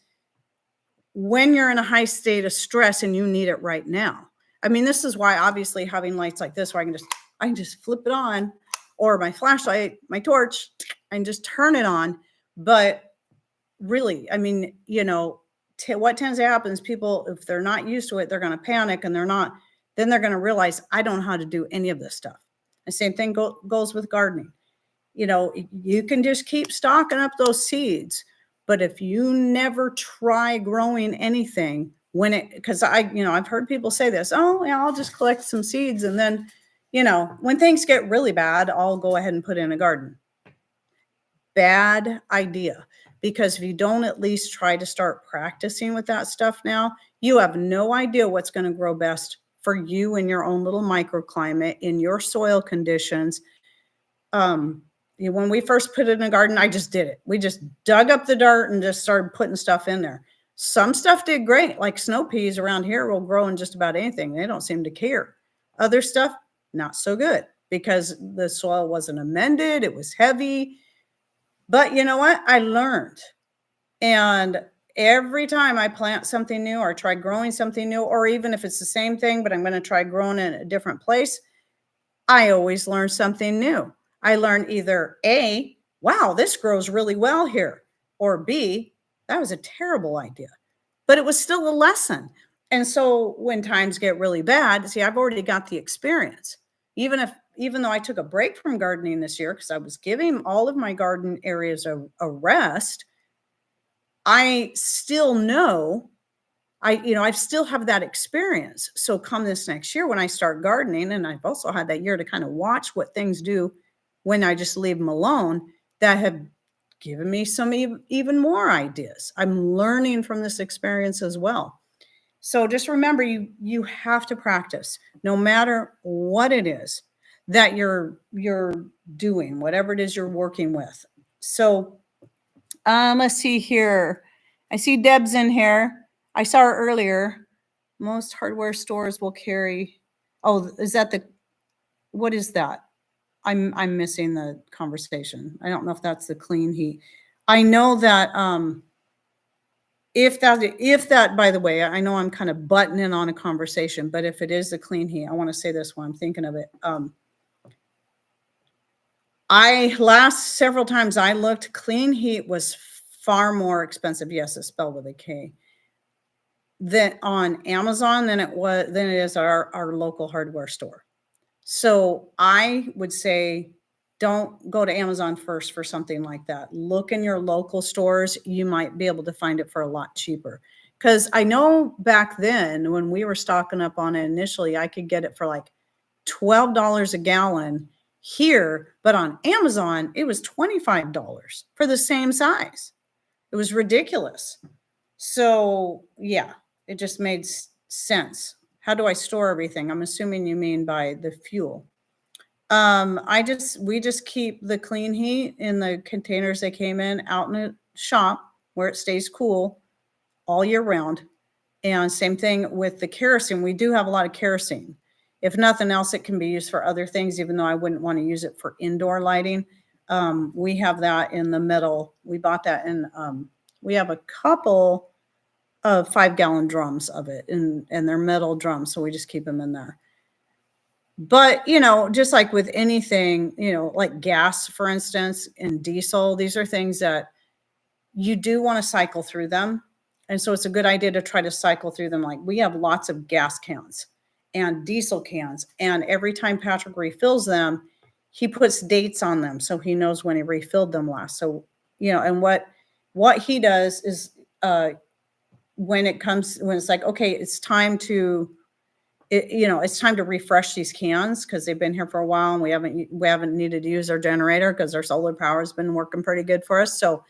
when you're in a high state of stress and you need it right now. I mean, this is why obviously having lights like this, where I can just flip it on, or my flashlight, my torch, I can just turn it on. But really, I mean, what tends to happen is people, if they're not used to it, they're going to panic, and then they're going to realize, I don't know how to do any of this stuff. The same thing goes with gardening. You can just keep stocking up those seeds, but if you never try growing anything, because I've heard people say this, oh, yeah, I'll just collect some seeds. And then, when things get really bad, I'll go ahead and put in a garden. Bad idea. Because if you don't at least try to start practicing with that stuff now, you have no idea what's going to grow best for you in your own little microclimate, in your soil conditions. When we first put it in a garden, I just did it. We just dug up the dirt and just started putting stuff in there. Some stuff did great, like snow peas around here will grow in just about anything. They don't seem to care. Other stuff, not so good because the soil wasn't amended. It was heavy. But you know what? I learned. And every time I plant something new or try growing something new, or even if it's the same thing, but I'm going to try growing in a different place, I always learn something new. I learn either A, wow, this grows really well here, or B, that was a terrible idea. But it was still a lesson. And so when times get really bad, see, I've already got the experience. Even though I took a break from gardening this year because I was giving all of my garden areas a rest, I still know I still have that experience. So come this next year when I start gardening, and I've also had that year to kind of watch what things do when I just leave them alone, that have given me some even more ideas. I'm learning from this experience as well. So just remember, you have to practice no matter what it is that you're doing, whatever it is you're working with. So let's see here. I see Deb's in here. I saw her earlier. Most hardware stores will carry. Oh, what is that? I'm missing the conversation. I don't know if that's the clean heat. I know that if that, by the way, I know I'm kind of butting in on a conversation, but if it is the clean heat, I want to say this while I'm thinking of it. Several times I looked, clean heat was far more expensive. Yes, it's spelled with a K. Than on Amazon than it is our local hardware store. So I would say don't go to Amazon first for something like that. Look in your local stores. You might be able to find it for a lot cheaper. Because I know back then when we were stocking up on it initially, I could get it for like $12 a gallon here, but on Amazon, it was $25 for the same size. It was ridiculous. So yeah, it just made sense. How do I store everything? I'm assuming you mean by the fuel. We just keep the clean heat in the containers they came in out in a shop where it stays cool all year round. And same thing with the kerosene. We do have a lot of kerosene. If nothing else, it can be used for other things, even though I wouldn't want to use it for indoor lighting. We have that in the metal. We bought that in, we have a couple of 5-gallon drums of it, and they're metal drums. So we just keep them in there. But, just like with anything, like gas, for instance, and diesel, these are things that you do want to cycle through them. And so it's a good idea to try to cycle through them. Like we have lots of gas cans and diesel cans. And every time Patrick refills them, he puts dates on them. So he knows when he refilled them last. So, and what he does is when it's like, okay, it's time to refresh these cans because they've been here for a while and we haven't needed to use our generator because our solar power has been working pretty good for us. So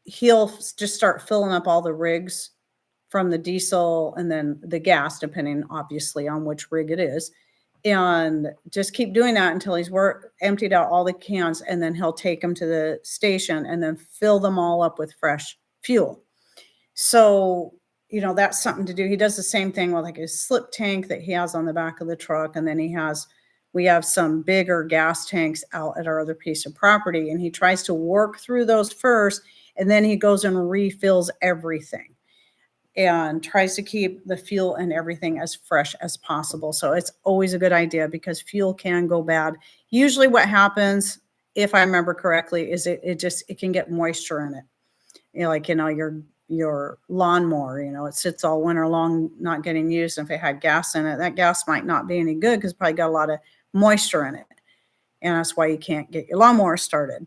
he'll just start filling up all the rigs from the diesel and then the gas, depending obviously on which rig it is, and just keep doing that until he's emptied out all the cans, and then he'll take them to the station and then fill them all up with fresh fuel. So that's something to do. He does the same thing with like his slip tank that he has on the back of the truck. And then we have some bigger gas tanks out at our other piece of property. And he tries to work through those first. And then he goes and refills everything and tries to keep the fuel and everything as fresh as possible. So it's always a good idea because fuel can go bad. Usually what happens, if I remember correctly, is it can get moisture in it. Your lawnmower, it sits all winter long, not getting used. And if it had gas in it, that gas might not be any good because it's probably got a lot of moisture in it. And that's why you can't get your lawnmower started,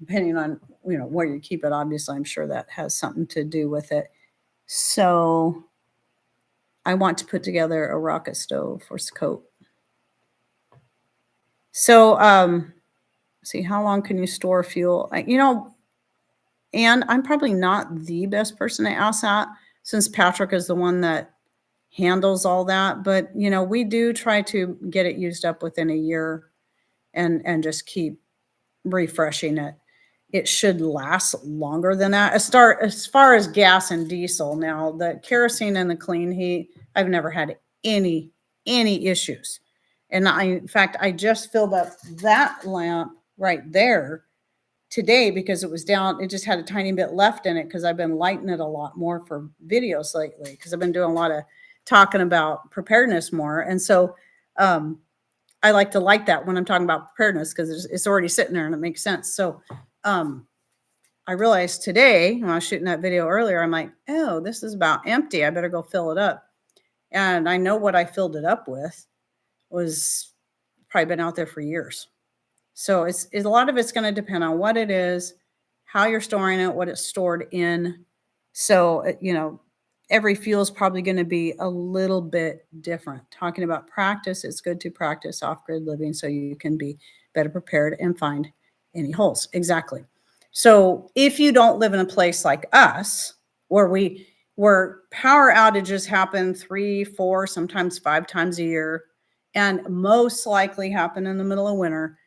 depending on, where you keep it. Obviously, I'm sure that has something to do with it. So I want to put together a rocket stove for Scope. So, see, how long can you store fuel? And I'm probably not the best person to ask that since Patrick is the one that handles all that. But, we do try to get it used up within a year and just keep refreshing it. It should last longer than that. As far as gas and diesel, now the kerosene and the clean heat, I've never had any issues. And in fact, I just filled up that lamp right there today because it was down. It just had a tiny bit left in it because I've been lighting it a lot more for videos lately because I've been doing a lot of talking about preparedness more. And so I like to light that when I'm talking about preparedness because it's already sitting there and it makes sense. So I realized today when I was shooting that video earlier, I'm like, oh, this is about empty. I better go fill it up. And I know what I filled it up with was probably been out there for years. So it's a lot of it's going to depend on what it is, how you're storing it, what it's stored in. So, every fuel is probably going to be a little bit different. Talking about practice, it's good to practice off-grid living so you can be better prepared and find any holes. Exactly. So if you don't live in a place like us, where power outages happen 3, 4, sometimes 5 times a year, and most likely happen in the middle of winter,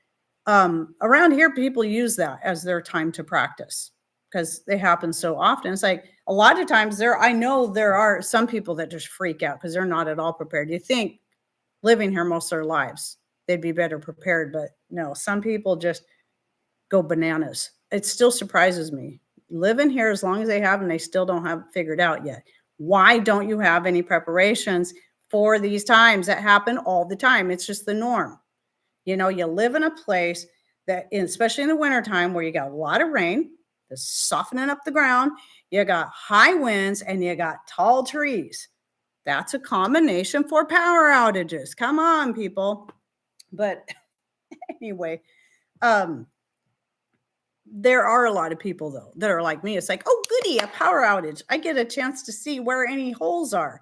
around here, people use that as their time to practice because they happen so often. It's like a lot of times I know there are some people that just freak out because they're not at all prepared. You think living here most of their lives, they'd be better prepared, but no, some people just go bananas. It still surprises me. Living here as long as they have and they still don't have it figured out yet. Why don't you have any preparations for these times that happen all the time? It's just the norm. You live in a place that, especially in the wintertime, where you got a lot of rain, that's softening up the ground, you got high winds, and you got tall trees. That's a combination for power outages. Come on, people. But anyway, there are a lot of people, though, that are like me. It's like, oh, goody, a power outage. I get a chance to see where any holes are.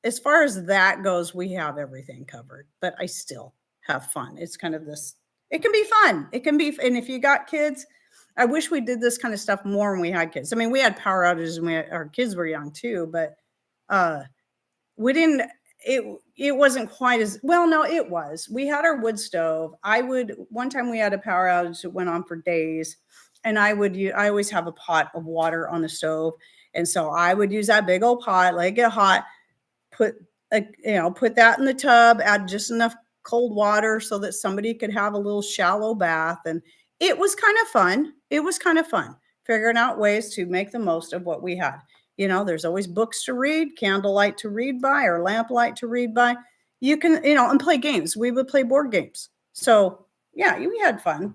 As far as that goes, we have everything covered, but I still have fun. It's kind of this, it can be fun. It can be, and if you got kids, I wish we did this kind of stuff more when we had kids. I mean, we had power outages when our kids were young too, but we didn't, it wasn't quite as, well, no, it was. We had our wood stove. One time we had a power outage that went on for days, and I always have a pot of water on the stove. And so I would use that big old pot, let it get hot, put that in the tub, add just enough cold water so that somebody could have a little shallow bath. And it was kind of fun. It was kind of fun figuring out ways to make the most of what we had. There's always books to read, candlelight to read by, or lamplight to read by. You can, and play games. We would play board games. So yeah, we had fun.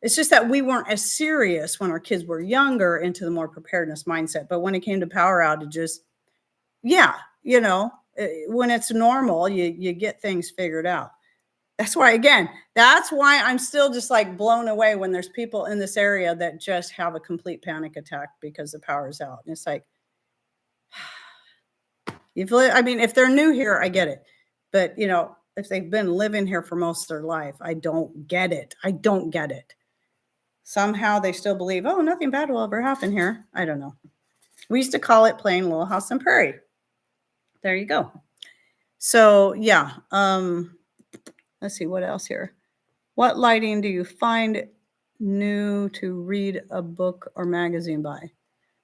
It's just that we weren't as serious when our kids were younger into the more preparedness mindset. But when it came to power outages, yeah, when it's normal, you get things figured out. That's why I'm still just like blown away when there's people in this area that just have a complete panic attack because the power's out. And it's like, if they're new here, I get it. But, if they've been living here for most of their life, I don't get it. I don't get it. Somehow they still believe, oh, nothing bad will ever happen here. I don't know. We used to call it playing Little House on Prairie. There you go. So yeah, let's see what else here. What lighting do you find new to read a book or magazine by?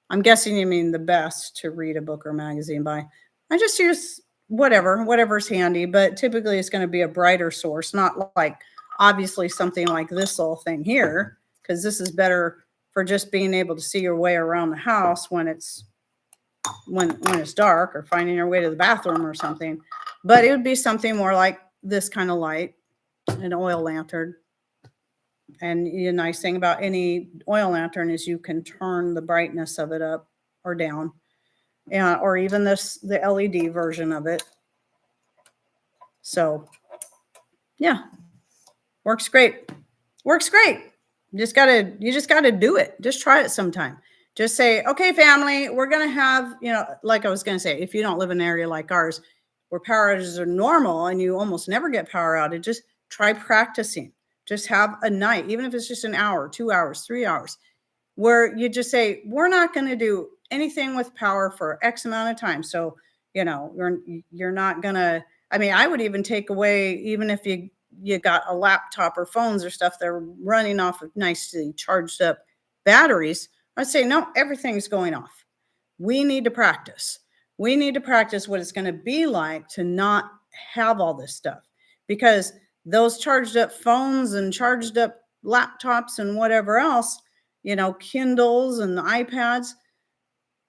I'm guessing you mean the best to read a book or magazine by. I just use whatever's handy, but typically it's going to be a brighter source, not like obviously something like this little thing here, because this is better for just being able to see your way around the house when it's dark, or finding your way to the bathroom or something. But it would be something more like this kind of light, an oil lantern. And the nice thing about any oil lantern is you can turn the brightness of it up or down, or even the LED version of it. So yeah, works great. You just gotta do it. Just try it sometime. Just say, okay, family, we're going to have, like I was going to say, if you don't live in an area like ours where power outages are normal and you almost never get power outages, try practicing. Just have a night, even if it's just an hour, 2 hours, 3 hours, where you just say, we're not going to do anything with power for X amount of time. So, you're not going to, I mean, I would even take away, even if you got a laptop or phones or stuff that are running off of nicely charged up batteries, I'd say, no, everything's going off. We need to practice. We need to practice what it's going to be like to not have all this stuff, because those charged up phones and charged up laptops and whatever else, Kindles and the iPads,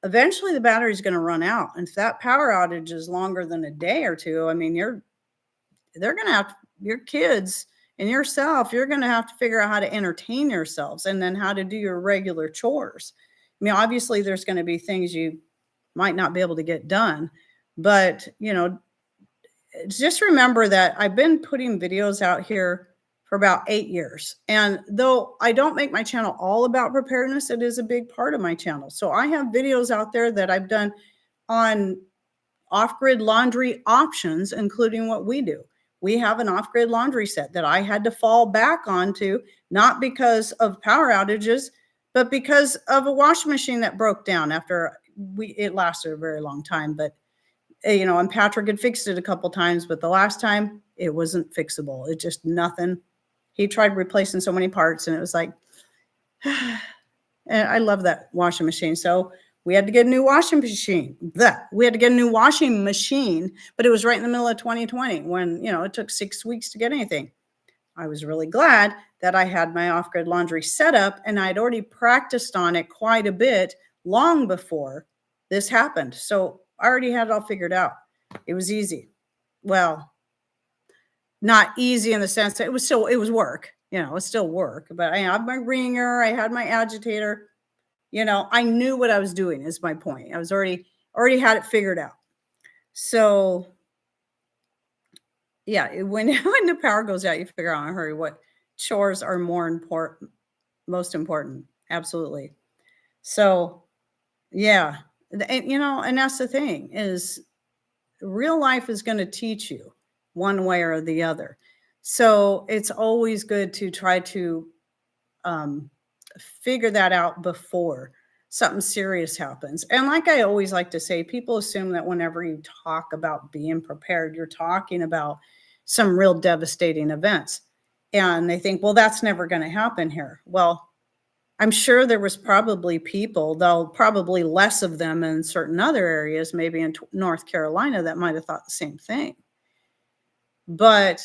eventually the battery's going to run out. And if that power outage is longer than a day or two, I mean, they're going to have your kids and yourself, you're going to have to figure out how to entertain yourselves and then how to do your regular chores. I mean, obviously there's going to be things you might not be able to get done, but just remember that I've been putting videos out here for about 8 years. And though I don't make my channel all about preparedness, it is a big part of my channel. So I have videos out there that I've done on off-grid laundry options, including what we do. We have an off-grid laundry set that I had to fall back onto, not because of power outages, but because of a washing machine that broke down after it lasted a very long time. But, and Patrick had fixed it a couple times, but the last time it wasn't fixable. It just nothing. He tried replacing so many parts and it was like, and I love that washing machine. So we had to get a new washing machine. We had to get a new washing machine, but it was right in the middle of 2020 when, it took 6 weeks to get anything. I was really glad that I had my off-grid laundry set up and I'd already practiced on it quite a bit long before this happened. So I already had it all figured out. It was easy. Well, not easy in the sense that it was work, it was still work, but I had my ringer, I had my agitator. I knew what I was doing is my point. I was already had it figured out. So yeah, when the power goes out, you figure out in a hurry what chores are most important. Absolutely. So yeah, and that's the thing is real life is going to teach you one way or the other. So it's always good to try to figure that out before something serious happens. And like I always like to say, people assume that whenever you talk about being prepared, you're talking about some real devastating events. And they think, well, that's never going to happen here. Well, I'm sure there was probably people, though probably less of them in certain other areas, maybe in North Carolina, that might have thought the same thing. You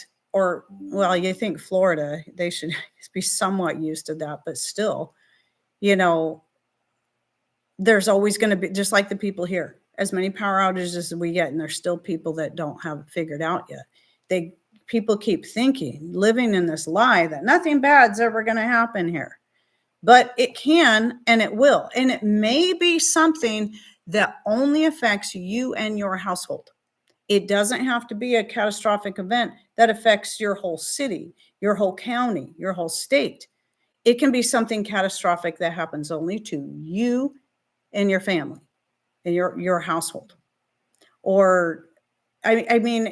think Florida, they should be somewhat used to that, but still, there's always going to be, just like the people here, as many power outages as we get, and there's still people that don't have it figured out yet. People keep thinking, living in this lie that nothing bad's ever going to happen here. But it can, and it will. And it may be something that only affects you and your household. It doesn't have to be a catastrophic event that affects your whole city, your whole county, your whole state. It can be something catastrophic that happens only to you and your family and your household. Or, I mean,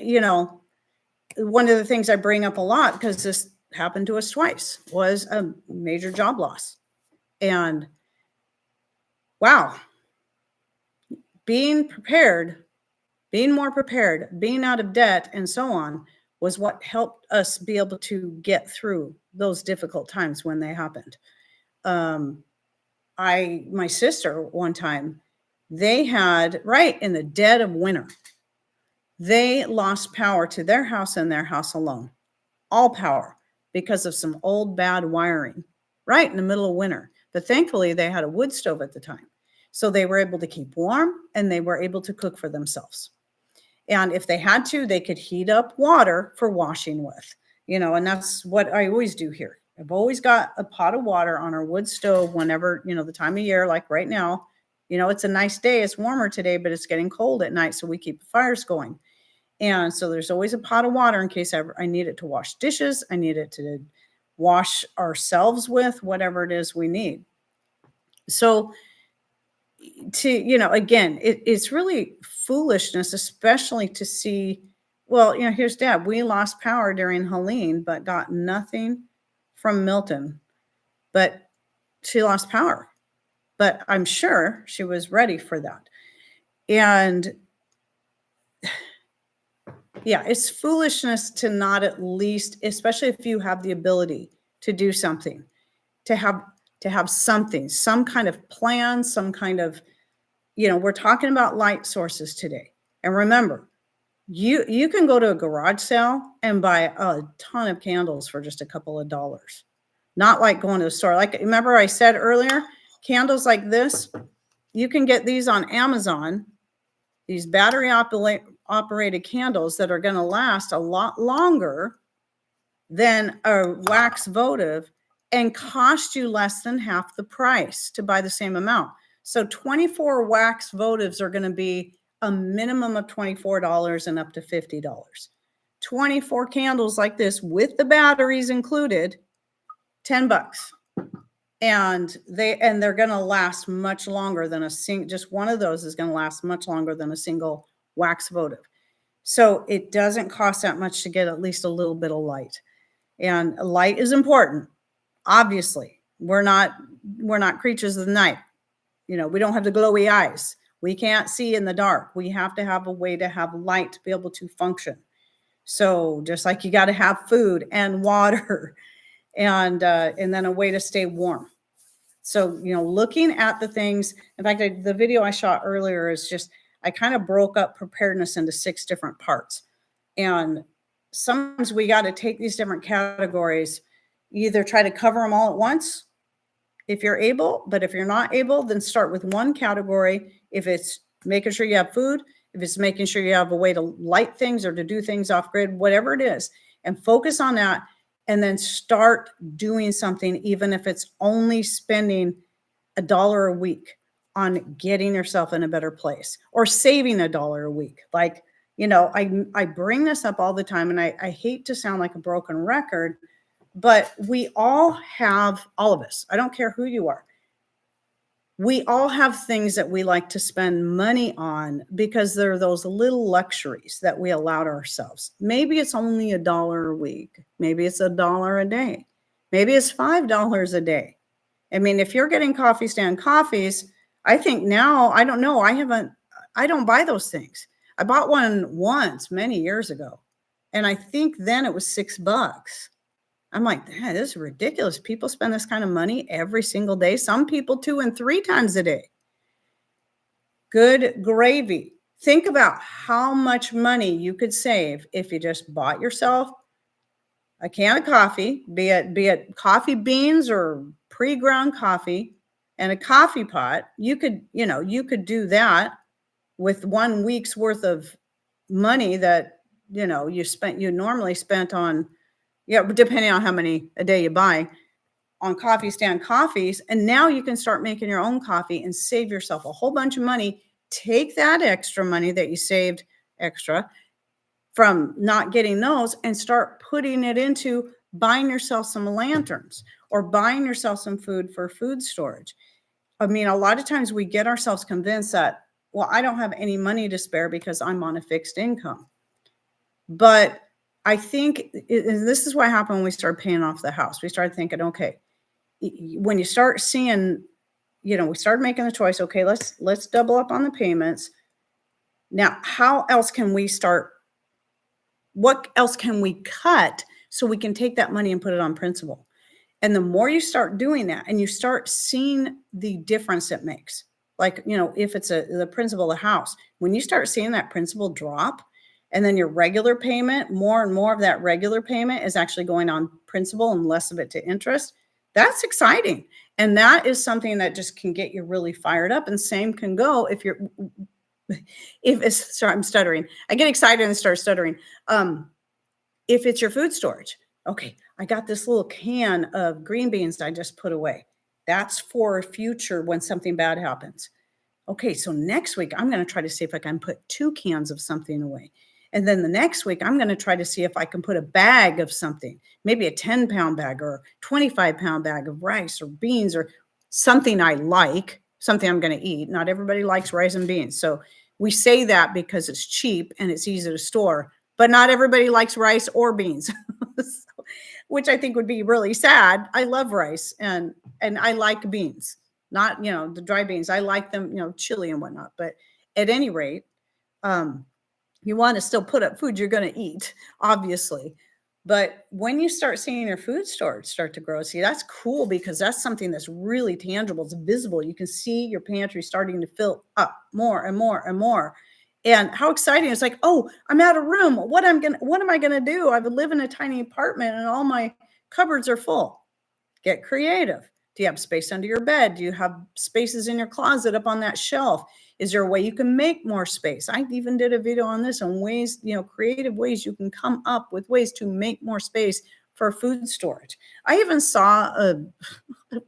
one of the things I bring up a lot, because this happened to us twice, was a major job loss. And wow, being prepared, being more prepared, being out of debt, and so on, was what helped us be able to get through those difficult times when they happened. My sister, one time, they had, right in the dead of winter, they lost power to their house and their house alone, all power, because of some old bad wiring, right in the middle of winter. But thankfully, they had a wood stove at the time. So they were able to keep warm and they were able to cook for themselves. And if they had to, they could heat up water for washing with, and that's what I always do here. I've always got a pot of water on our wood stove whenever, the time of year, like right now, it's a nice day. It's warmer today, but it's getting cold at night. So we keep the fires going. And so there's always a pot of water in case I need it to wash dishes. I need it to wash ourselves with, whatever it is we need. So again, it's really foolishness, especially to see, well, here's Deb. We lost power during Helene, but got nothing from Milton. But she lost power. But I'm sure she was ready for that. And yeah, it's foolishness to not at least, especially if you have the ability to do something, to have something, some kind of plan, some kind of, we're talking about light sources today. And remember, you can go to a garage sale and buy a ton of candles for just a couple of dollars. Not like going to the store. Like, remember I said earlier, candles like this, you can get these on Amazon, these battery operated candles that are going to last a lot longer than a wax votive and cost you less than half the price to buy the same amount. So 24 wax votives are going to be a minimum of $24 and up to $50. 24 candles like this with the batteries included, $10. And they're going to last much longer than just one of those is going to last much longer than a single wax votive. So it doesn't cost that much to get at least a little bit of light. And light is important. Obviously, we're not creatures of the night. We don't have the glowy eyes. We can't see in the dark. We have to have a way to have light to be able to function. So just like you got to have food and water and then a way to stay warm. So, looking at the things, in fact, the video I shot earlier is just, I kind of broke up preparedness into 6 different parts. And sometimes we got to take these different categories, either try to cover them all at once if you're able, but if you're not able, then start with one category. If it's making sure you have food, if it's making sure you have a way to light things or to do things off grid, whatever it is, and focus on that, and then start doing something, even if it's only spending $1 a week on getting yourself in a better place or saving $1 a week. Like, I bring this up all the time, and I hate to sound like a broken record, but we all have, all of us, I don't care who you are, we all have things that we like to spend money on because they're those little luxuries that we allowed ourselves. Maybe it's only $1 a week. Maybe it's $1 a day. Maybe it's $5 a day. I mean, if you're getting coffee stand coffees, I think now, I don't know, I don't buy those things. I bought one once many years ago, and I think then it was $6. I'm like, this is ridiculous. People spend this kind of money every single day. Some people 2 and 3 times a day. Good gravy. Think about how much money you could save if you just bought yourself a can of coffee, be it coffee beans or pre-ground coffee, and a coffee pot. You could do that with 1 week's worth of money that you normally spent on, depending on how many a day you buy, on coffee stand coffees. And now you can start making your own coffee and save yourself a whole bunch of money. Take that extra money that you saved extra from not getting those and start putting it into buying yourself some lanterns or buying yourself some food for food storage. I mean, a lot of times we get ourselves convinced that, well, I don't have any money to spare because I'm on a fixed income. But I think this is what happened when we started paying off the house. We started thinking, okay, when you start seeing, we started making the choice, okay, let's double up on the payments. Now, how else can we start? What else can we cut so we can take that money and put it on principal? And the more you start doing that and you start seeing the difference it makes, like, if it's the principal of the house, when you start seeing that principal drop, and then your regular payment, more and more of that regular payment is actually going on principal and less of it to interest, that's exciting. And that is something that just can get you really fired up. And same can go if sorry, I'm stuttering. I get excited and start stuttering. If it's your food storage, okay, I got this little can of green beans I just put away. That's for future when something bad happens. Okay, so next week, I'm going to try to see if I can put 2 cans of something away. And then the next week, I'm going to try to see if I can put a bag of something, maybe a 10-pound bag or 25-pound bag of rice or beans or something I like, something I'm going to eat. Not everybody likes rice and beans. So we say that because it's cheap and it's easy to store, but not everybody likes rice or beans, so, which I think would be really sad. I love rice and I like beans, not, the dry beans. I like them, chili and whatnot. But at any rate, you want to still put up food you're going to eat, obviously. But when you start seeing your food storage start to grow, see, that's cool because that's something that's really tangible. It's visible. You can see your pantry starting to fill up more and more and more. And how exciting. It's like, oh, I'm out of room. What am I going to do? I live in a tiny apartment and all my cupboards are full. Get creative. Do you have space under your bed? Do you have spaces in your closet up on that shelf? Is there a way you can make more space? I even did a video on this on ways, creative ways you can come up with ways to make more space for food storage. I even saw I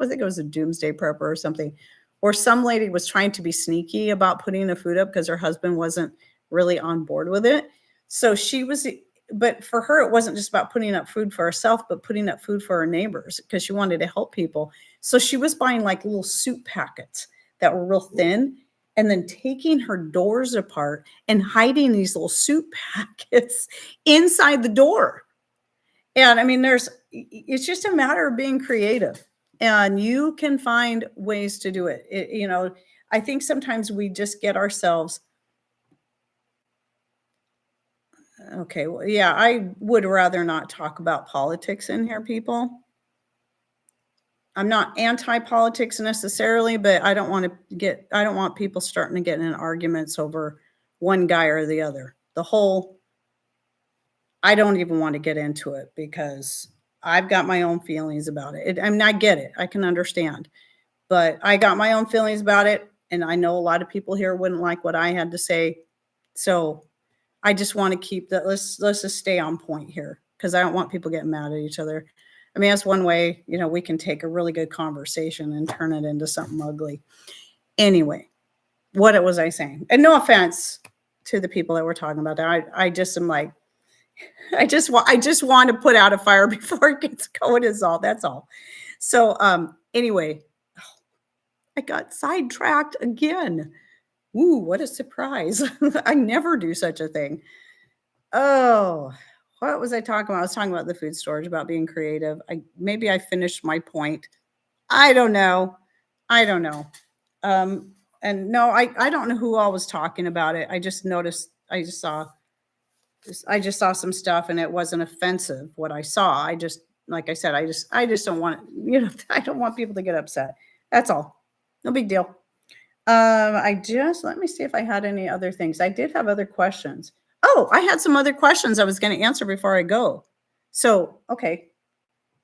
think it was a doomsday prepper or something, or some lady was trying to be sneaky about putting the food up because her husband wasn't really on board with it. So but for her, it wasn't just about putting up food for herself, but putting up food for her neighbors because she wanted to help people. So she was buying like little soup packets that were real thin and then taking her doors apart and hiding these little soup packets inside the door. And I mean, it's just a matter of being creative and you can find ways to do it. I think sometimes we just get ourselves. Okay, well, yeah, I would rather not talk about politics in here, people. I'm not anti-politics necessarily, but I don't want people starting to get in arguments over one guy or the other. I don't even want to get into it because I've got my own feelings about it. I mean, I get it. I can understand, but I got my own feelings about it. And I know a lot of people here wouldn't like what I had to say. So I just want to keep that. Let's just stay on point here because I don't want people getting mad at each other. I mean, that's one way, we can take a really good conversation and turn it into something ugly. Anyway, what was I saying? And no offense to the people that we're talking about. I just am like, I just want to put out a fire before it gets going that's all. So anyway, I got sidetracked again. Ooh, what a surprise. I never do such a thing. Oh, what was I talking about? I was talking about the food storage, about being creative. Maybe I finished my point. I don't know. And no, I don't know who all was talking about it. I just noticed, I just saw some stuff and it wasn't offensive what I saw. Like I said, I just don't want, I don't want people to get upset. That's all. No big deal. Let me see if I had any other things. I did have other questions. Oh, I had some other questions I was going to answer before I go. So, okay.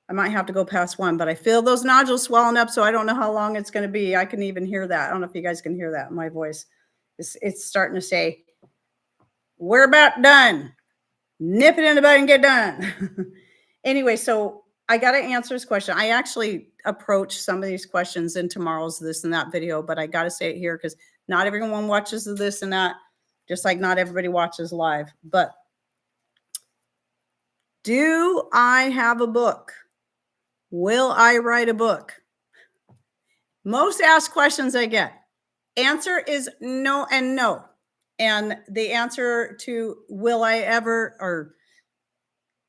I might have to go past one, but I feel those nodules swelling up, so I don't know how long it's going to be. I can even hear that. I don't know if you guys can hear that in my voice. It's starting to say, we're about done. Nip it in the bud and get done. Anyway, so I got to answer this question. I actually approached some of these questions in tomorrow's this and that video, but I got to say it here because not everyone watches this and that, just like not everybody watches live. But do I have a book? Will I write a book? Most asked questions I get. Answer is no and no. And the answer to will I ever, or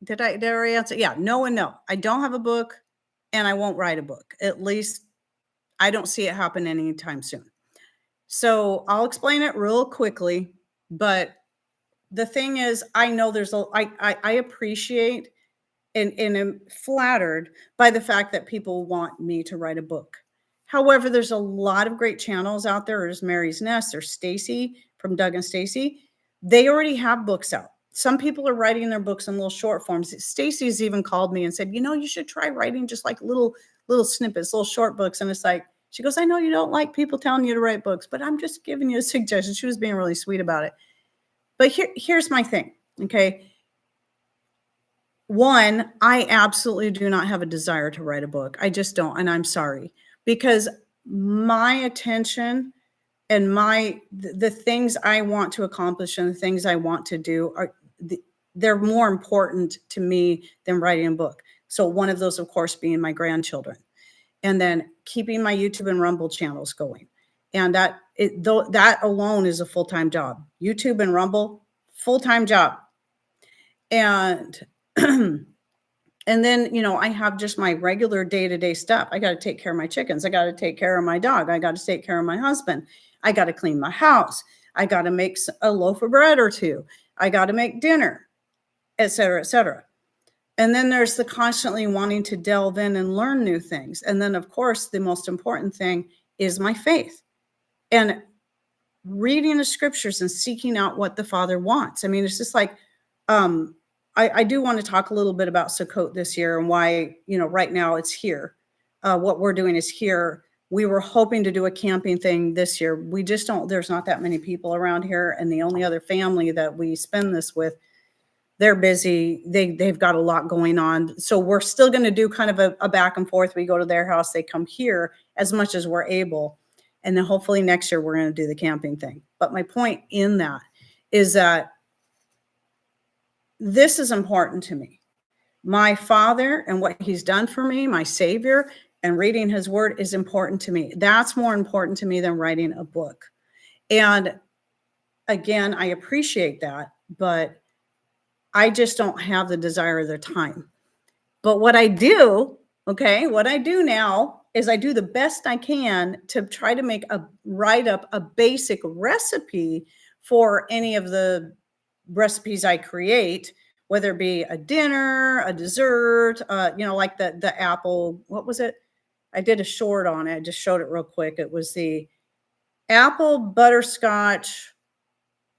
did I answer? Yeah, no and no. I don't have a book and I won't write a book. At least I don't see it happen anytime soon. So I'll explain it real quickly. But the thing is, I know I appreciate and am flattered by the fact that people want me to write a book. However, there's a lot of great channels out there. There's Mary's Nest, there's Stacy from Doug and Stacy. They already have books out. Some people are writing their books in little short forms. Stacy's even called me and said, you should try writing just like little snippets, little short books. And it's like, she goes, I know you don't like people telling you to write books, but I'm just giving you a suggestion. She was being really sweet about it. But here's my thing, okay? One, I absolutely do not have a desire to write a book. I just don't, and I'm sorry. Because my attention and the things I want to accomplish and the things I want to do they're more important to me than writing a book. So one of those, of course, being my grandchildren, and then keeping my YouTube and Rumble channels going. And that alone is a full-time job. YouTube and Rumble, full-time job. And and then, I have just my regular day-to-day stuff. I got to take care of my chickens. I got to take care of my dog. I got to take care of my husband. I got to clean my house. I got to make a loaf of bread or two. I got to make dinner, et cetera, et cetera. And then there's the constantly wanting to delve in and learn new things. And then, of course, the most important thing is my faith and reading the scriptures and seeking out what the Father wants. I mean, it's just like, I do want to talk a little bit about Sukkot this year and why, right now it's here. What we're doing is here. We were hoping to do a camping thing this year. We just don't, there's not that many people around here. And the only other family that we spend this with, they're busy. They've got a lot going on. So we're still going to do kind of a back and forth. We go to their house, they come here as much as we're able. And then hopefully next year we're going to do the camping thing. But my point in that is that this is important to me. My Father and what he's done for me, my Savior, and reading his word is important to me. That's more important to me than writing a book. And again, I appreciate that, but I just don't have the desire or the time. But what I do now is I do the best I can to try to write up a basic recipe for any of the recipes I create, whether it be a dinner, a dessert, like the apple, what was it? I did a short on it. I just showed it real quick. It was the apple butterscotch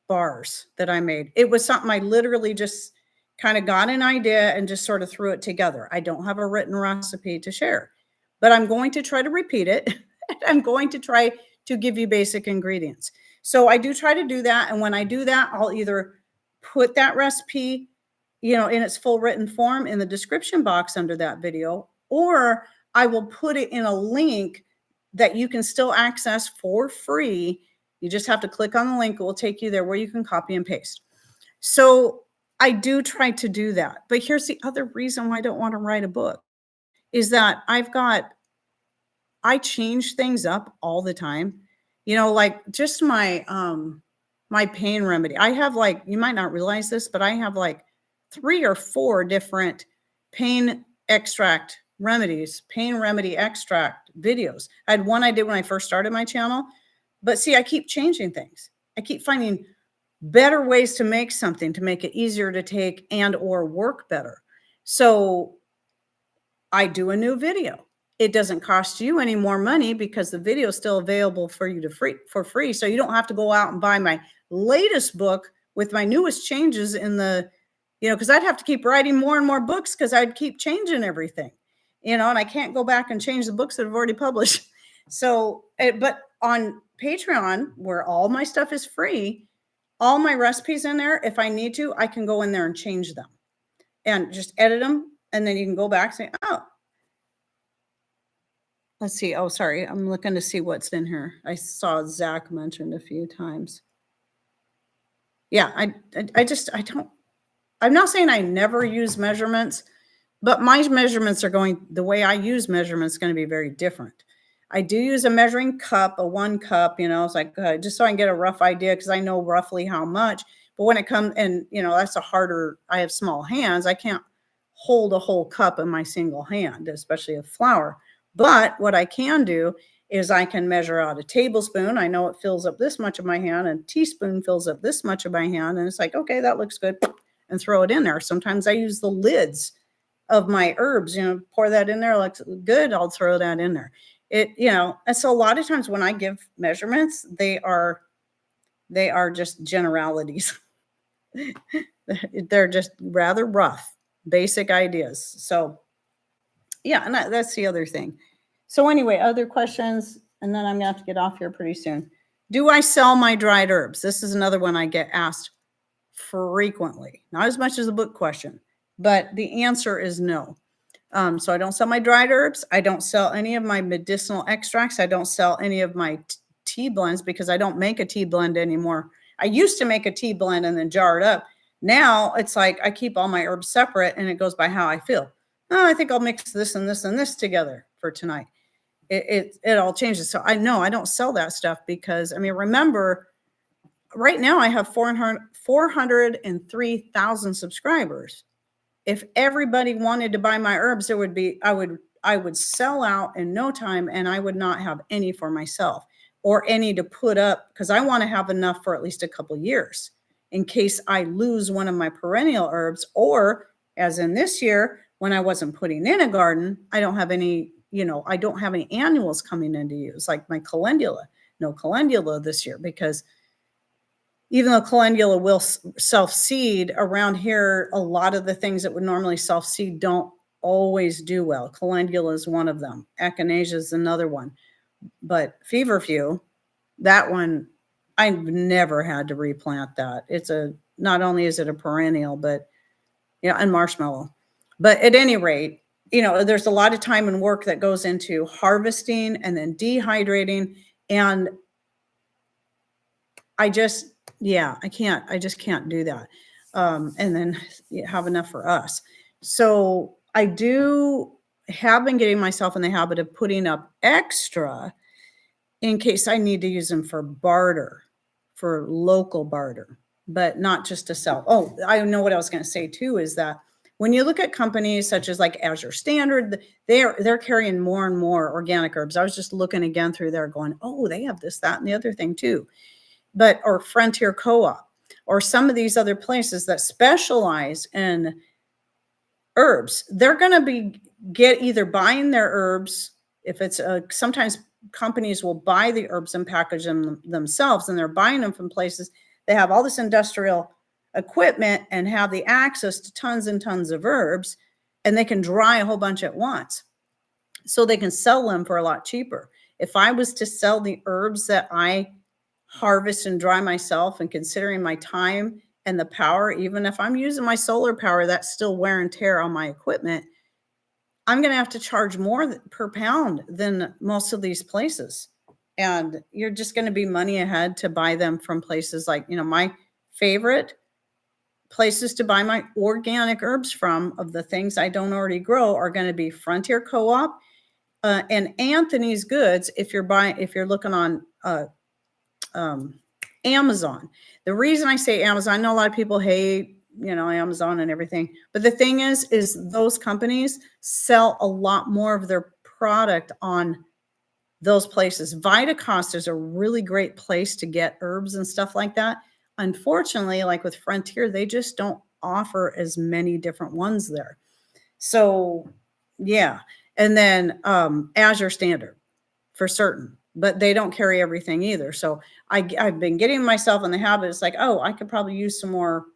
bars that I made. It was something I literally just kind of got an idea and just sort of threw it together. I don't have a written recipe to share, but I'm going to try to repeat it. I'm going to try to give you basic ingredients. So I do try to do that. And when I do that, I'll either put that recipe, in its full written form in the description box under that video, or I will put it in a link that you can still access for free. You just have to click on the link. It will take you there where you can copy and paste. So I do try to do that. But here's the other reason why I don't want to write a book is that I change things up all the time. Like just my pain remedy. I have you might not realize this, but I have 3 or 4 different pain remedy extract videos. I had one I did when I first started my channel, but see, I keep changing things. I keep finding better ways to make something to make it easier to take and or work better. So I do a new video. It doesn't cost you any more money because the video is still available for you for free. So you don't have to go out and buy my latest book with my newest changes in the, because I'd have to keep writing more and more books because I'd keep changing everything, and I can't go back and change the books that I've already published. So, but on Patreon, where all my stuff is free, all my recipes in there, if I need to, I can go in there and change them and just edit them. And then you can go back and say, oh, let's see. Oh, sorry. I'm looking to see what's in here. I saw Zach mentioned a few times. Yeah, I'm not saying I never use measurements, but my measurements the way I use measurements is going to be very different. I do use a measuring cup, a 1 cup, it's like, just so I can get a rough idea because I know roughly how much. But when it comes, and that's I have small hands. I can't hold a whole cup in my single hand, especially of flour. But what I can do is I can measure out a tablespoon. I know it fills up this much of my hand, and a teaspoon fills up this much of my hand. And it's like, okay, that looks good, and throw it in there. Sometimes I use the lids of my herbs, pour that in there, looks good, I'll throw that in there. And so a lot of times when I give measurements, they are just generalities. They're just rather rough, basic ideas. So yeah, and that's the other thing. So anyway, other questions, and then I'm gonna have to get off here pretty soon. Do I sell my dried herbs? This is another one I get asked frequently. Not as much as a book question, but the answer is no. So I don't sell my dried herbs. I don't sell any of my medicinal extracts. I don't sell any of my tea blends because I don't make a tea blend anymore. I used to make a tea blend and then jar it up. Now it's like I keep all my herbs separate and it goes by how I feel. Oh, I think I'll mix this and this and this together for tonight. it all changes. So I know I don't sell that stuff because, I mean, remember, right now I have 403,000 subscribers. If everybody wanted to buy my herbs, there would be, I would sell out in no time, and I would not have any for myself or any to put up, because I want to have enough for at least a couple years in case I lose one of my perennial herbs, or as in this year when I wasn't putting in a garden, I don't have any, I don't have any annuals coming in to use, like my calendula. No calendula this year, because even though calendula will self-seed around here, a lot of the things that would normally self-seed don't always do well. Calendula is one of them. Echinacea is another one. But feverfew, that one, I've never had to replant that. Not only is it a perennial, but and marshmallow. But at any rate, there's a lot of time and work that goes into harvesting and then dehydrating. And I just can't do that. And then have enough for us. So I have been getting myself in the habit of putting up extra in case I need to use them for barter, for local barter, but not just to sell. Oh, I know what I was going to say too, is that when you look at companies such as like Azure Standard, they're carrying more and more organic herbs. I was just looking again through there going, oh, they have this, that, and the other thing too. Or Frontier Co-op, or some of these other places that specialize in herbs, they're going to be either buying their herbs. If it's sometimes companies will buy the herbs and package them themselves, and they're buying them from places that have all this industrial equipment and have the access to tons and tons of herbs, and they can dry a whole bunch at once, so they can sell them for a lot cheaper. If I was to sell the herbs that I harvest and dry myself, and considering my time and the power, even if I'm using my solar power, that's still wear and tear on my equipment, I'm going to have to charge more per pound than most of these places. And you're just going to be money ahead to buy them from places like, my favorite places to buy my organic herbs from, of the things I don't already grow, are going to be Frontier Co-op and Anthony's Goods. If you're looking on Amazon. The reason I say Amazon, I know a lot of people hate, Amazon and everything, but the thing is those companies sell a lot more of their product on those places. Vitacost is a really great place to get herbs and stuff like that. Unfortunately, like with Frontier, they just don't offer as many different ones there. So yeah. And then Azure Standard for certain, but they don't carry everything either. So I've been getting myself in the habit. It's like, oh, I could probably use some more,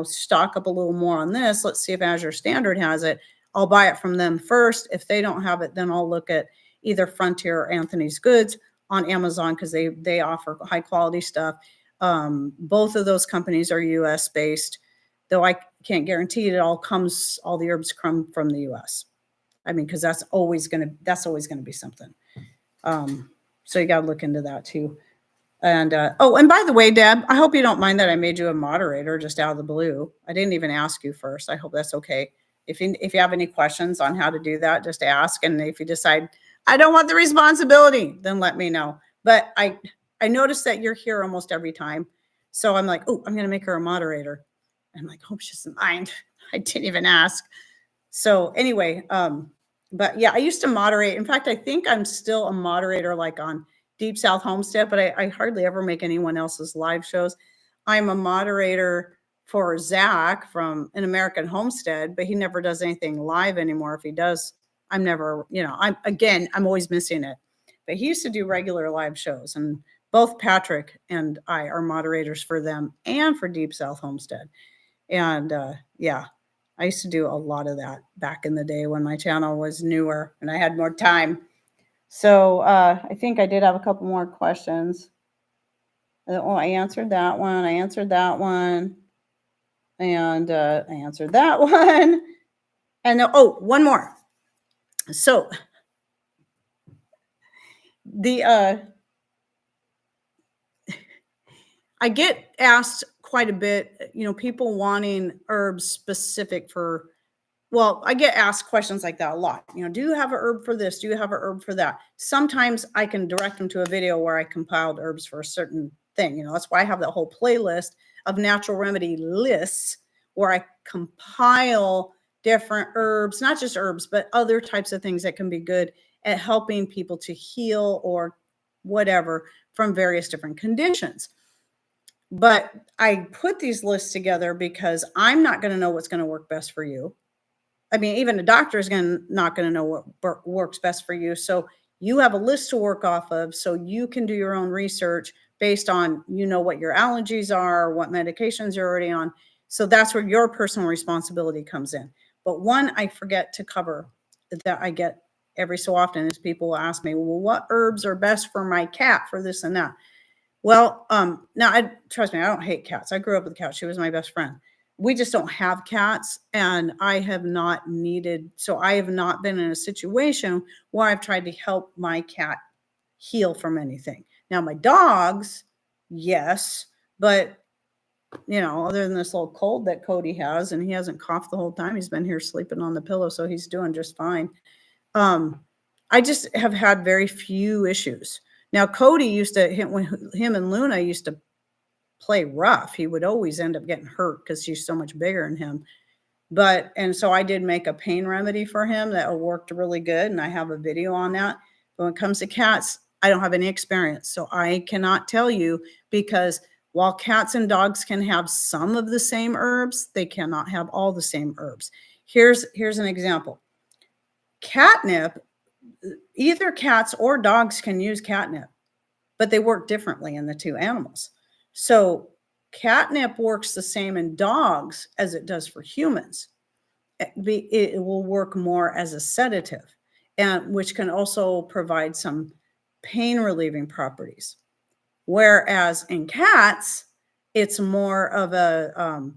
stock up a little more on this. Let's see if Azure Standard has it. I'll buy it from them first. If they don't have it, then I'll look at either Frontier or Anthony's Goods on Amazon, because they offer high quality stuff. Both of those companies are US based, though I can't guarantee it all the herbs come from the US. I mean, because that's always going to be something. So you got to look into that too. And and by the way, Deb, I hope you don't mind that I made you a moderator just out of the blue. I didn't even ask you first. I hope that's okay. If you have any questions on how to do that, just ask. And if you decide I don't want the responsibility, then let me know. But I noticed that you're here almost every time, so I'm like, oh, I'm going to make her a moderator. I'm like, hope she doesn't mind. I didn't even ask. So anyway, but yeah, I used to moderate. In fact, I think I'm still a moderator, like on Deep South Homestead, but I hardly ever make anyone else's live shows. I'm a moderator for Zach from An American Homestead, but he never does anything live anymore. If he does, I'm never, I'm always missing it. But he used to do regular live shows, and both Patrick and I are moderators for them and for Deep South Homestead. And yeah, I used to do a lot of that back in the day when my channel was newer and I had more time. So I think I did have a couple more questions. Oh, I answered that one. I answered that one. And I answered that one. And one more. So I get asked quite a bit, people wanting herbs specific for well, I get asked questions like that a lot. Do you have a herb for this? Do you have a herb for that? Sometimes I can direct them to a video where I compiled herbs for a certain thing. That's why I have that whole playlist of natural remedy lists where I compile different herbs, not just herbs, but other types of things that can be good at helping people to heal or whatever from various different conditions. But I put these lists together because I'm not going to know what's going to work best for you. I mean, even a doctor is not going to know what works best for you. So you have a list to work off of, so you can do your own research based on, what your allergies are, what medications you're already on. So that's where your personal responsibility comes in. But one I forget to cover that I get every so often is people will ask me, well, what herbs are best for my cat for this and that? Well, now trust me, I don't hate cats. I grew up with a cat. She was my best friend. We just don't have cats, and I have not been in a situation where I've tried to help my cat heal from anything. Now, my dogs, yes, but other than this little cold that Cody has, and he hasn't coughed the whole time, he's been here sleeping on the pillow, so he's doing just fine. I just have had very few issues. Now, Cody when him and Luna used to play rough, he would always end up getting hurt because she's so much bigger than him. And so I did make a pain remedy for him that worked really good, and I have a video on that. But when it comes to cats, I don't have any experience, so I cannot tell you, because while cats and dogs can have some of the same herbs, they cannot have all the same herbs. Here's an example. Catnip, either cats or dogs can use catnip, but they work differently in the two animals. So catnip works the same in dogs as it does for humans. It will work more as a sedative, and which can also provide some pain relieving properties. Whereas in cats, it's more of a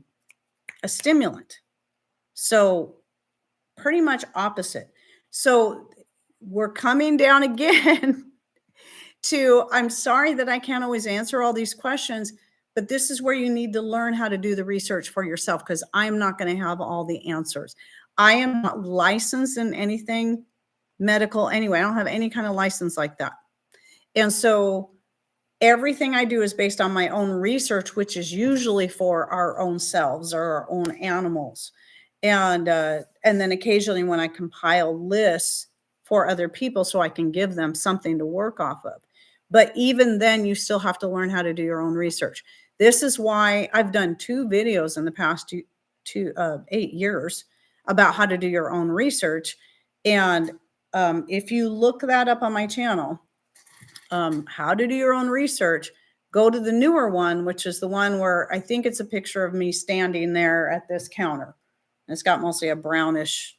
stimulant. So pretty much opposite. So we're coming down again I'm sorry that I can't always answer all these questions, but this is where you need to learn how to do the research for yourself, because I'm not going to have all the answers. I am not licensed in anything medical anyway. I don't have any kind of license like that. And so everything I do is based on my own research, which is usually for our own selves or our own animals. And then occasionally when I compile lists for other people so I can give them something to work off of. But even then, you still have to learn how to do your own research. This is why I've done 2 videos in the past 8 years about how to do your own research. And if you look that up on my channel, how to do your own research, go to the newer one, which is the one where I think it's a picture of me standing there at this counter. It's got mostly a brownish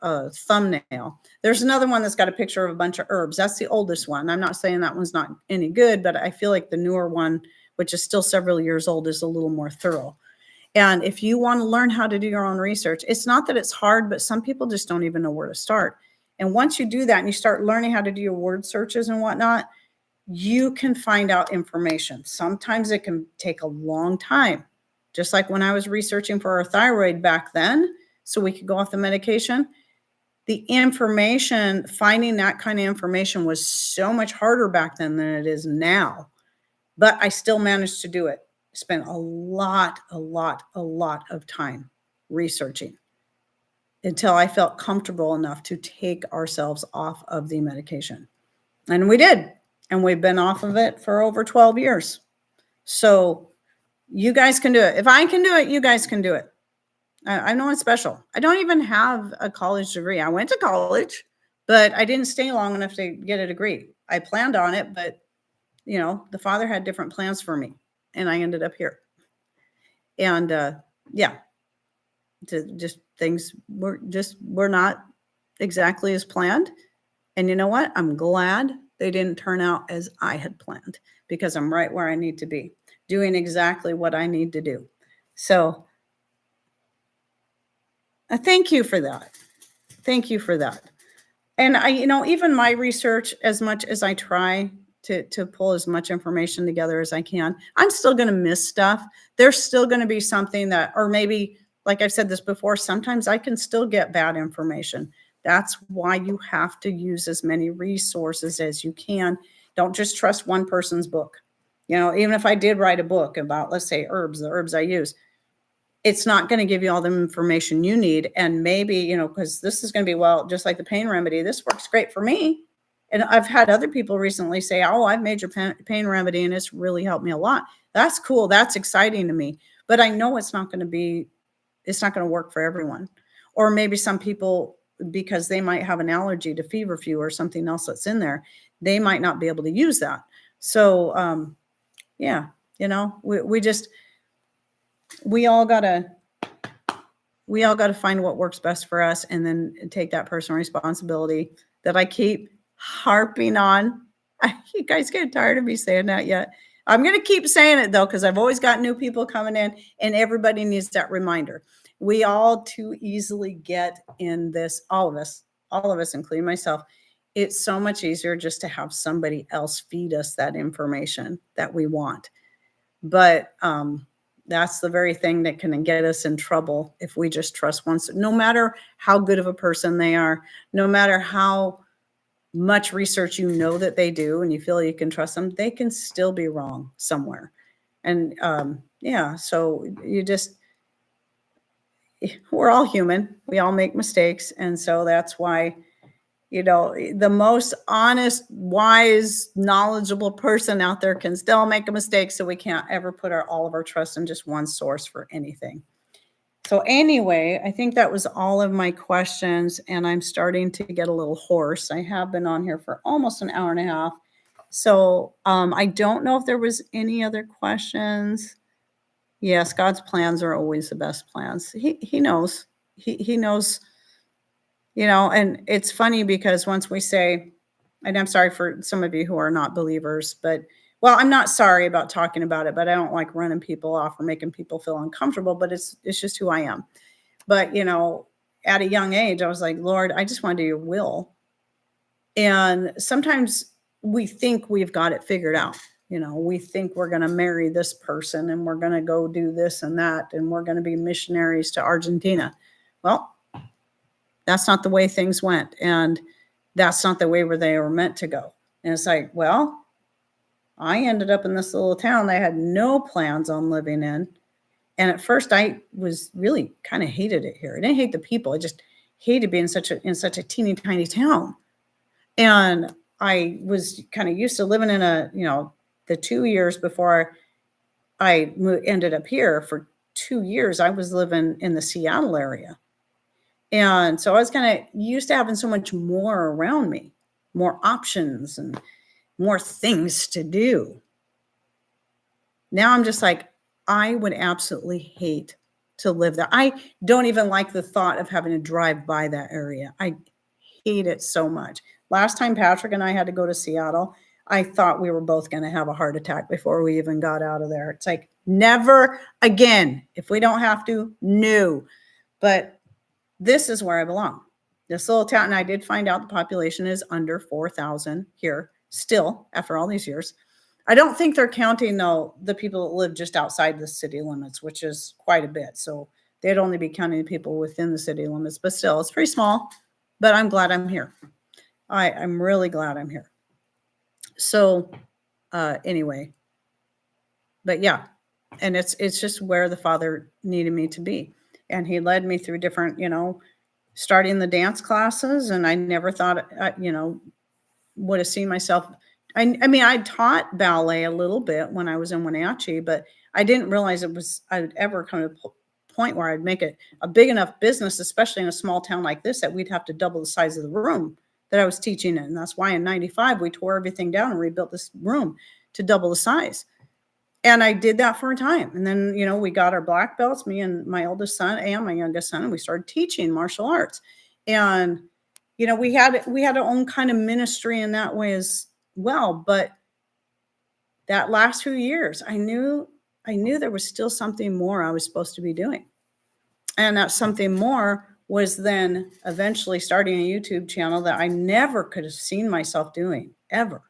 thumbnail. There's another one that's got a picture of a bunch of herbs. That's the oldest one. I'm not saying that one's not any good, but I feel like the newer one, which is still several years old, is a little more thorough. And if you want to learn how to do your own research, it's not that it's hard, but some people just don't even know where to start. And once you do that and you start learning how to do your word searches and whatnot, you can find out information. Sometimes it can take a long time. Just like when I was researching for our thyroid back then, so we could go off the medication, the information, finding that kind of information was so much harder back then than it is now. But I still managed to do it. Spent a lot of time researching until I felt comfortable enough to take ourselves off of the medication. And we did. And we've been off of it for over 12 years. So you guys can do it. If I can do it, you guys can do it. I know it's special. I don't even have a college degree. I went to college, but I didn't stay long enough to get a degree. I planned on it, but the Father had different plans for me, and I ended up here. And just things were not exactly as planned. And you know what? I'm glad they didn't turn out as I had planned, because I'm right where I need to be, doing exactly what I need to do. So thank you for that. Thank you for that. And even my research, as much as I try to pull as much information together as I can, I'm still going to miss stuff. There's still going to be something that, or maybe like I've said this before, sometimes I can still get bad information. That's why you have to use as many resources as you can. Don't just trust one person's book. Even if I did write a book about, let's say, herbs, the herbs I use, it's not going to give you all the information you need. And maybe, because this is going to be, well, just like the pain remedy, this works great for me. And I've had other people recently say, oh, I've made your pain remedy and it's really helped me a lot. That's cool. That's exciting to me. But I know it's not going to work for everyone. Or maybe some people, because they might have an allergy to feverfew or something else that's in there, they might not be able to use that. So, yeah, we all gotta find what works best for us and then take that personal responsibility that I keep harping on. You guys get tired of me saying that yet? I'm going to keep saying it though, because I've always got new people coming in and everybody needs that reminder. We all too easily get in this, all of us, including myself. It's so much easier just to have somebody else feed us that information that we want. But that's the very thing that can get us in trouble if we just trust one. No matter how good of a person they are, no matter how much research that they do and you feel you can trust them, they can still be wrong somewhere. And so we're all human. We all make mistakes. And so that's why, the most honest, wise, knowledgeable person out there can still make a mistake. So we can't ever put all of our trust in just one source for anything. So anyway, I think that was all of my questions, and I'm starting to get a little hoarse. I have been on here for almost an hour and a half. So I don't know if there was any other questions. Yes, God's plans are always the best plans. He knows. He knows. And it's funny because once we say, and I'm sorry for some of you who are not believers, but I'm not sorry about talking about it, but I don't like running people off or making people feel uncomfortable, but it's just who I am. But, at a young age, I was like, Lord, I just want to do your will. And sometimes we think we've got it figured out. We think we're going to marry this person and we're going to go do this and that, and we're going to be missionaries to Argentina. Well, that's not the way things went. And that's not the way where they were meant to go. And it's like, well, I ended up in this little town I had no plans on living in. And at first I was really kind of hated it here. I didn't hate the people. I just hated being in such a teeny tiny town. And I was kind of used to living in the 2 years before I ended up here for 2 years, I was living in the Seattle area. And so I was kind of used to having so much more around me, more options and more things to do. Now I'm just like, I would absolutely hate to live there. I don't even like the thought of having to drive by that area. I hate it so much. Last time Patrick and I had to go to Seattle, I thought we were both going to have a heart attack before we even got out of there. It's like, never again. If we don't have to, no. But this is where I belong. This little town, and I did find out the population is under 4,000 here still after all these years. I don't think they're counting, though, the people that live just outside the city limits, which is quite a bit. So they'd only be counting the people within the city limits. But still, it's pretty small. But I'm glad I'm here. I'm really glad I'm here. So anyway, but yeah, and it's just where the Father needed me to be. And he led me through different, starting the dance classes. And I never thought, would have seen myself. I mean, I taught ballet a little bit when I was in Wenatchee, but I didn't realize I would ever come to a point where I'd make it a big enough business, especially in a small town like this, that we'd have to double the size of the room that I was teaching in. And that's why in 95, we tore everything down and rebuilt this room to double the size. And I did that for a time. And then, we got our black belts, me and my oldest son and my youngest son, and we started teaching martial arts. And, we had our own kind of ministry in that way as well. But that last few years, I knew there was still something more I was supposed to be doing. And that something more was then eventually starting a YouTube channel that I never could have seen myself doing ever.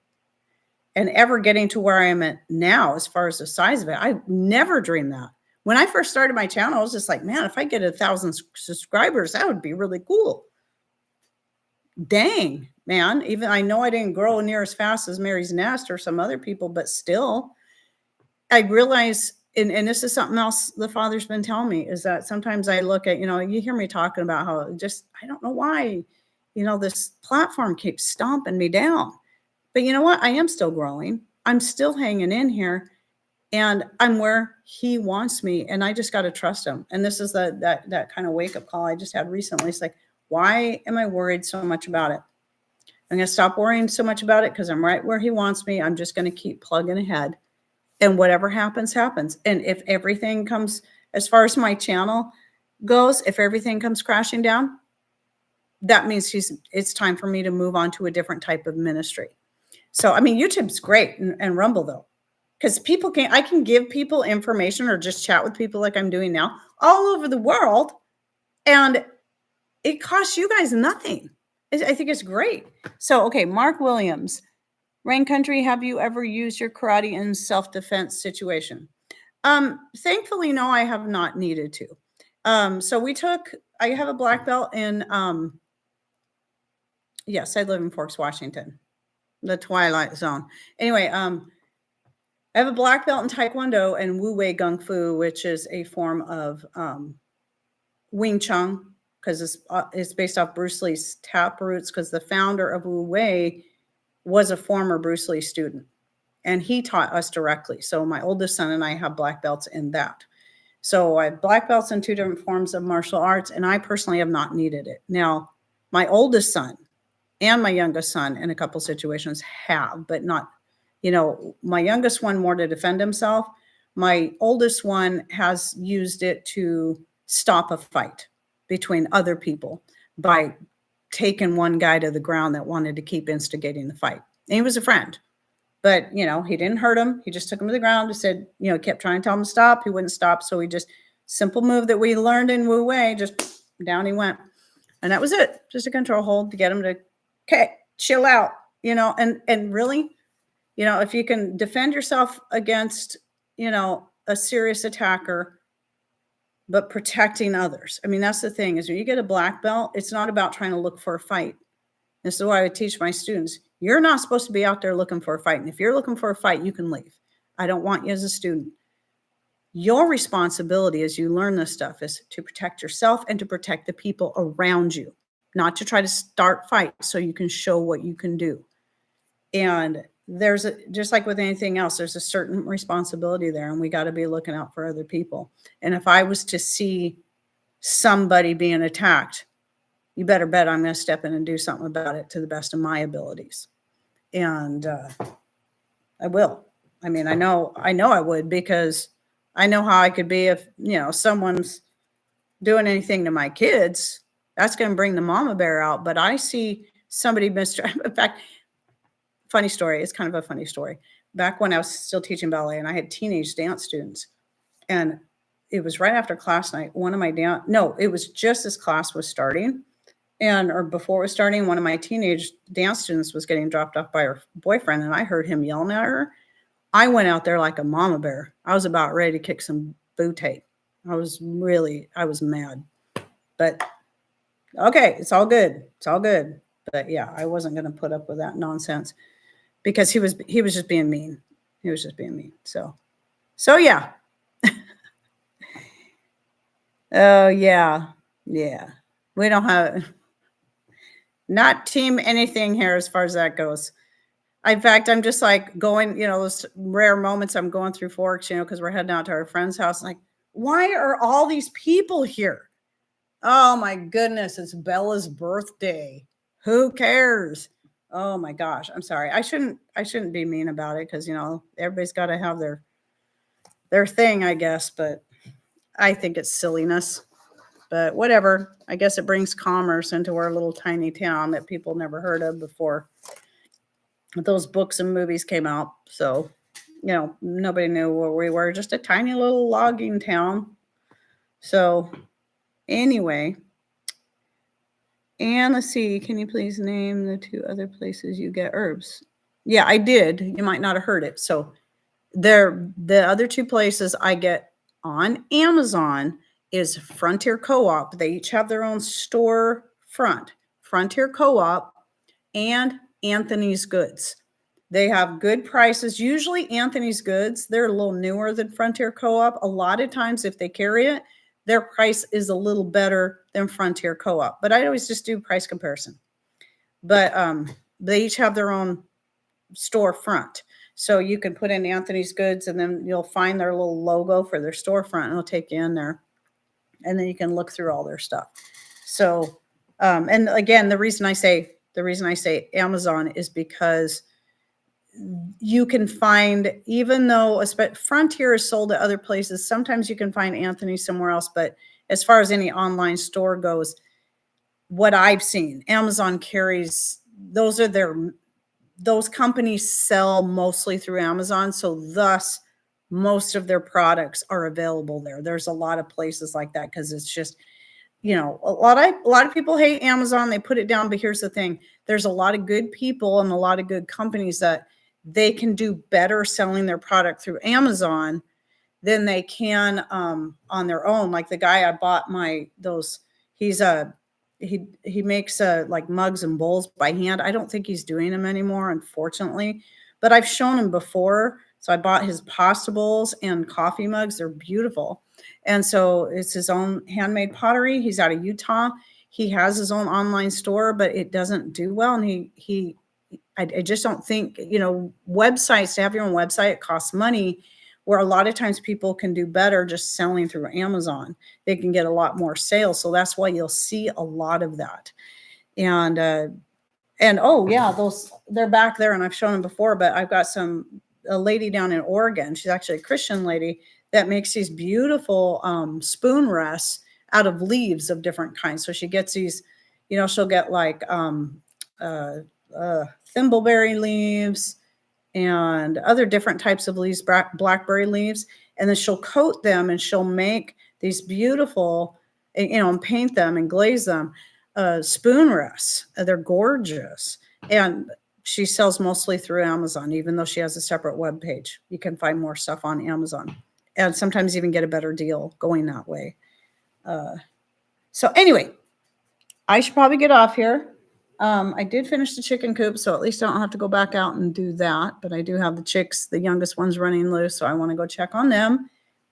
And ever getting to where I am at now, as far as the size of it, I never dreamed that. When I first started my channel, I was just like, man, if I get 1,000 subscribers, that would be really cool. Dang, man. Even I know I didn't grow near as fast as Mary's Nest or some other people, but still, I realize, and this is something else the Father's been telling me, is that sometimes I look at, you hear me talking about how I don't know why, this platform keeps stomping me down. But you know what? I am still growing. I'm still hanging in here. And I'm where he wants me, and I just got to trust him. And this is that kind of wake up call I just had recently. It's like, why am I worried so much about it? I'm going to stop worrying so much about it because I'm right where he wants me. I'm just going to keep plugging ahead, and whatever happens, happens. And if everything comes, as far as my channel goes, if everything comes crashing down, that means it's time for me to move on to a different type of ministry. So, I mean, YouTube's great, and Rumble though. Because I can give people information or just chat with people like I'm doing now all over the world. And it costs you guys nothing. I think it's great. So, okay, Mark Williams, Rain Country, have you ever used your karate in self-defense situation? Thankfully, no, I have not needed to. So I have a black belt in, yes, I live in Forks, Washington, the Twilight Zone. Anyway, I have a black belt in Taekwondo and Wu Wei Gung Fu, which is a form of Wing Chun, because it's based off Bruce Lee's tap roots, because the founder of Wu Wei was a former Bruce Lee student, and he taught us directly. So my oldest son and I have black belts in that. So I have black belts in 2 different forms of martial arts, and I personally have not needed it. Now, my oldest son and my youngest son in a couple situations have, but not. My youngest one more to defend himself. My oldest one has used it to stop a fight between other people by taking one guy to the ground that wanted to keep instigating the fight. And he was a friend, but he didn't hurt him. He just took him to the ground and said, kept trying to tell him to stop. He wouldn't stop. So simple move that we learned in Wu Wei, just down he went. And that was it. Just a control hold to get him to, okay, chill out, and really, if you can defend yourself against, a serious attacker, but protecting others. I mean, that's the thing, is when you get a black belt, it's not about trying to look for a fight. This is why I would teach my students, you're not supposed to be out there looking for a fight. And if you're looking for a fight, you can leave. I don't want you as a student. Your responsibility as you learn this stuff is to protect yourself and to protect the people around you, not to try to start fights so you can show what you can do. And just like with anything else, there's a certain responsibility there, and we got to be looking out for other people. And if I was to see somebody being attacked, you better bet I'm going to step in and do something about it to the best of my abilities. And I will. I mean, I know I would, because I know how I could be if, someone's doing anything to my kids. That's going to bring the mama bear out. But I see somebody in fact, funny story. It's kind of a funny story. Back when I was still teaching ballet and I had teenage dance students, and it was right after class night. It was just as class was starting, or before it was starting, one of my teenage dance students was getting dropped off by her boyfriend, and I heard him yelling at her. I went out there like a mama bear. I was about ready to kick some tape. I was mad, but okay, it's all good. It's all good. But yeah, I wasn't going to put up with that nonsense, because he was just being mean. He was just being mean. So yeah. Oh yeah. Yeah. We don't have, not team anything here as far as that goes. In fact, I'm just like going, those rare moments I'm going through Forks, because we're heading out to our friend's house. Like, why are all these people here? Oh my goodness, it's Bella's birthday. Who cares? Oh my gosh, I'm sorry. I shouldn't be mean about it, because everybody's got to have their thing, I guess. But I think it's silliness. But whatever. I guess it brings commerce into our little tiny town that people never heard of before those books and movies came out. So, nobody knew where we were. Just a tiny little logging town. So anyway. And let's see, can you please name the 2 other places you get herbs? Yeah, I did. You might not have heard it. So the other 2 places I get on Amazon is Frontier Co-op. They each have their own store front. Frontier Co-op and Anthony's Goods. They have good prices. Usually Anthony's Goods, they're a little newer than Frontier Co-op. A lot of times if they carry it, their price is a little better than Frontier Co-op. But I always just do price comparison. But they each have their own storefront. So you can put in Anthony's Goods and then you'll find their little logo for their storefront and it'll take you in there. And then you can look through all their stuff. So, and again, the reason I say Amazon is because you can find, even though Frontier is sold at other places, sometimes you can find Anthony somewhere else. But as far as any online store goes, what I've seen, Amazon carries, those companies sell mostly through Amazon. So thus most of their products are available there. There's a lot of places like that because it's just, a lot of people hate Amazon. They put it down. But here's the thing. There's a lot of good people and a lot of good companies that they can do better selling their product through Amazon than they can on their own. Like the guy I bought he makes like mugs and bowls by hand. I don't think he's doing them anymore, unfortunately, but I've shown him before. So I bought his pasta bowls and coffee mugs. They're beautiful. And so it's his own handmade pottery. He's out of Utah. He has his own online store, but it doesn't do well. And I just don't think, websites, to have your own website, it costs money, where a lot of times people can do better just selling through Amazon. They can get a lot more sales. So that's why you'll see a lot of that. And oh yeah, they're back there and I've shown them before, but I've got a lady down in Oregon. She's actually a Christian lady that makes these beautiful spoon rests out of leaves of different kinds. So she gets these, she'll get like thimbleberry leaves and other different types of leaves, blackberry leaves. And then she'll coat them and she'll make these beautiful, and paint them and glaze them, spoon rests. They're gorgeous. And she sells mostly through Amazon, even though she has a separate web page. You can find more stuff on Amazon and sometimes even get a better deal going that way. So anyway, I should probably get off here. I did finish the chicken coop, so at least I don't have to go back out and do that. But I do have the chicks, the youngest ones running loose, so I want to go check on them.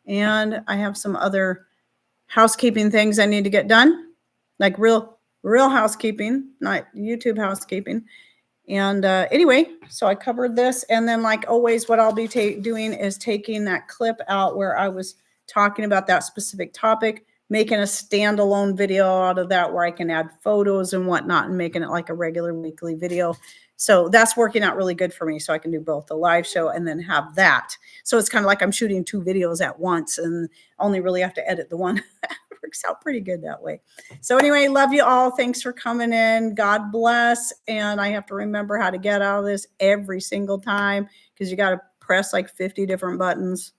And I have some other housekeeping things I need to get done, like real housekeeping, not YouTube housekeeping. And anyway, so I covered this. And then like always, what I'll be doing is taking that clip out where I was talking about that specific topic, making a standalone video out of that where I can add photos and whatnot and making it like a regular weekly video. So that's working out really good for me. So I can do both the live show and then have that. So it's kind of like I'm shooting 2 videos at once and only really have to edit the one. Works out pretty good that way. So anyway, love you all. Thanks for coming in. God bless. And I have to remember how to get out of this every single time because you got to press like 50 different buttons.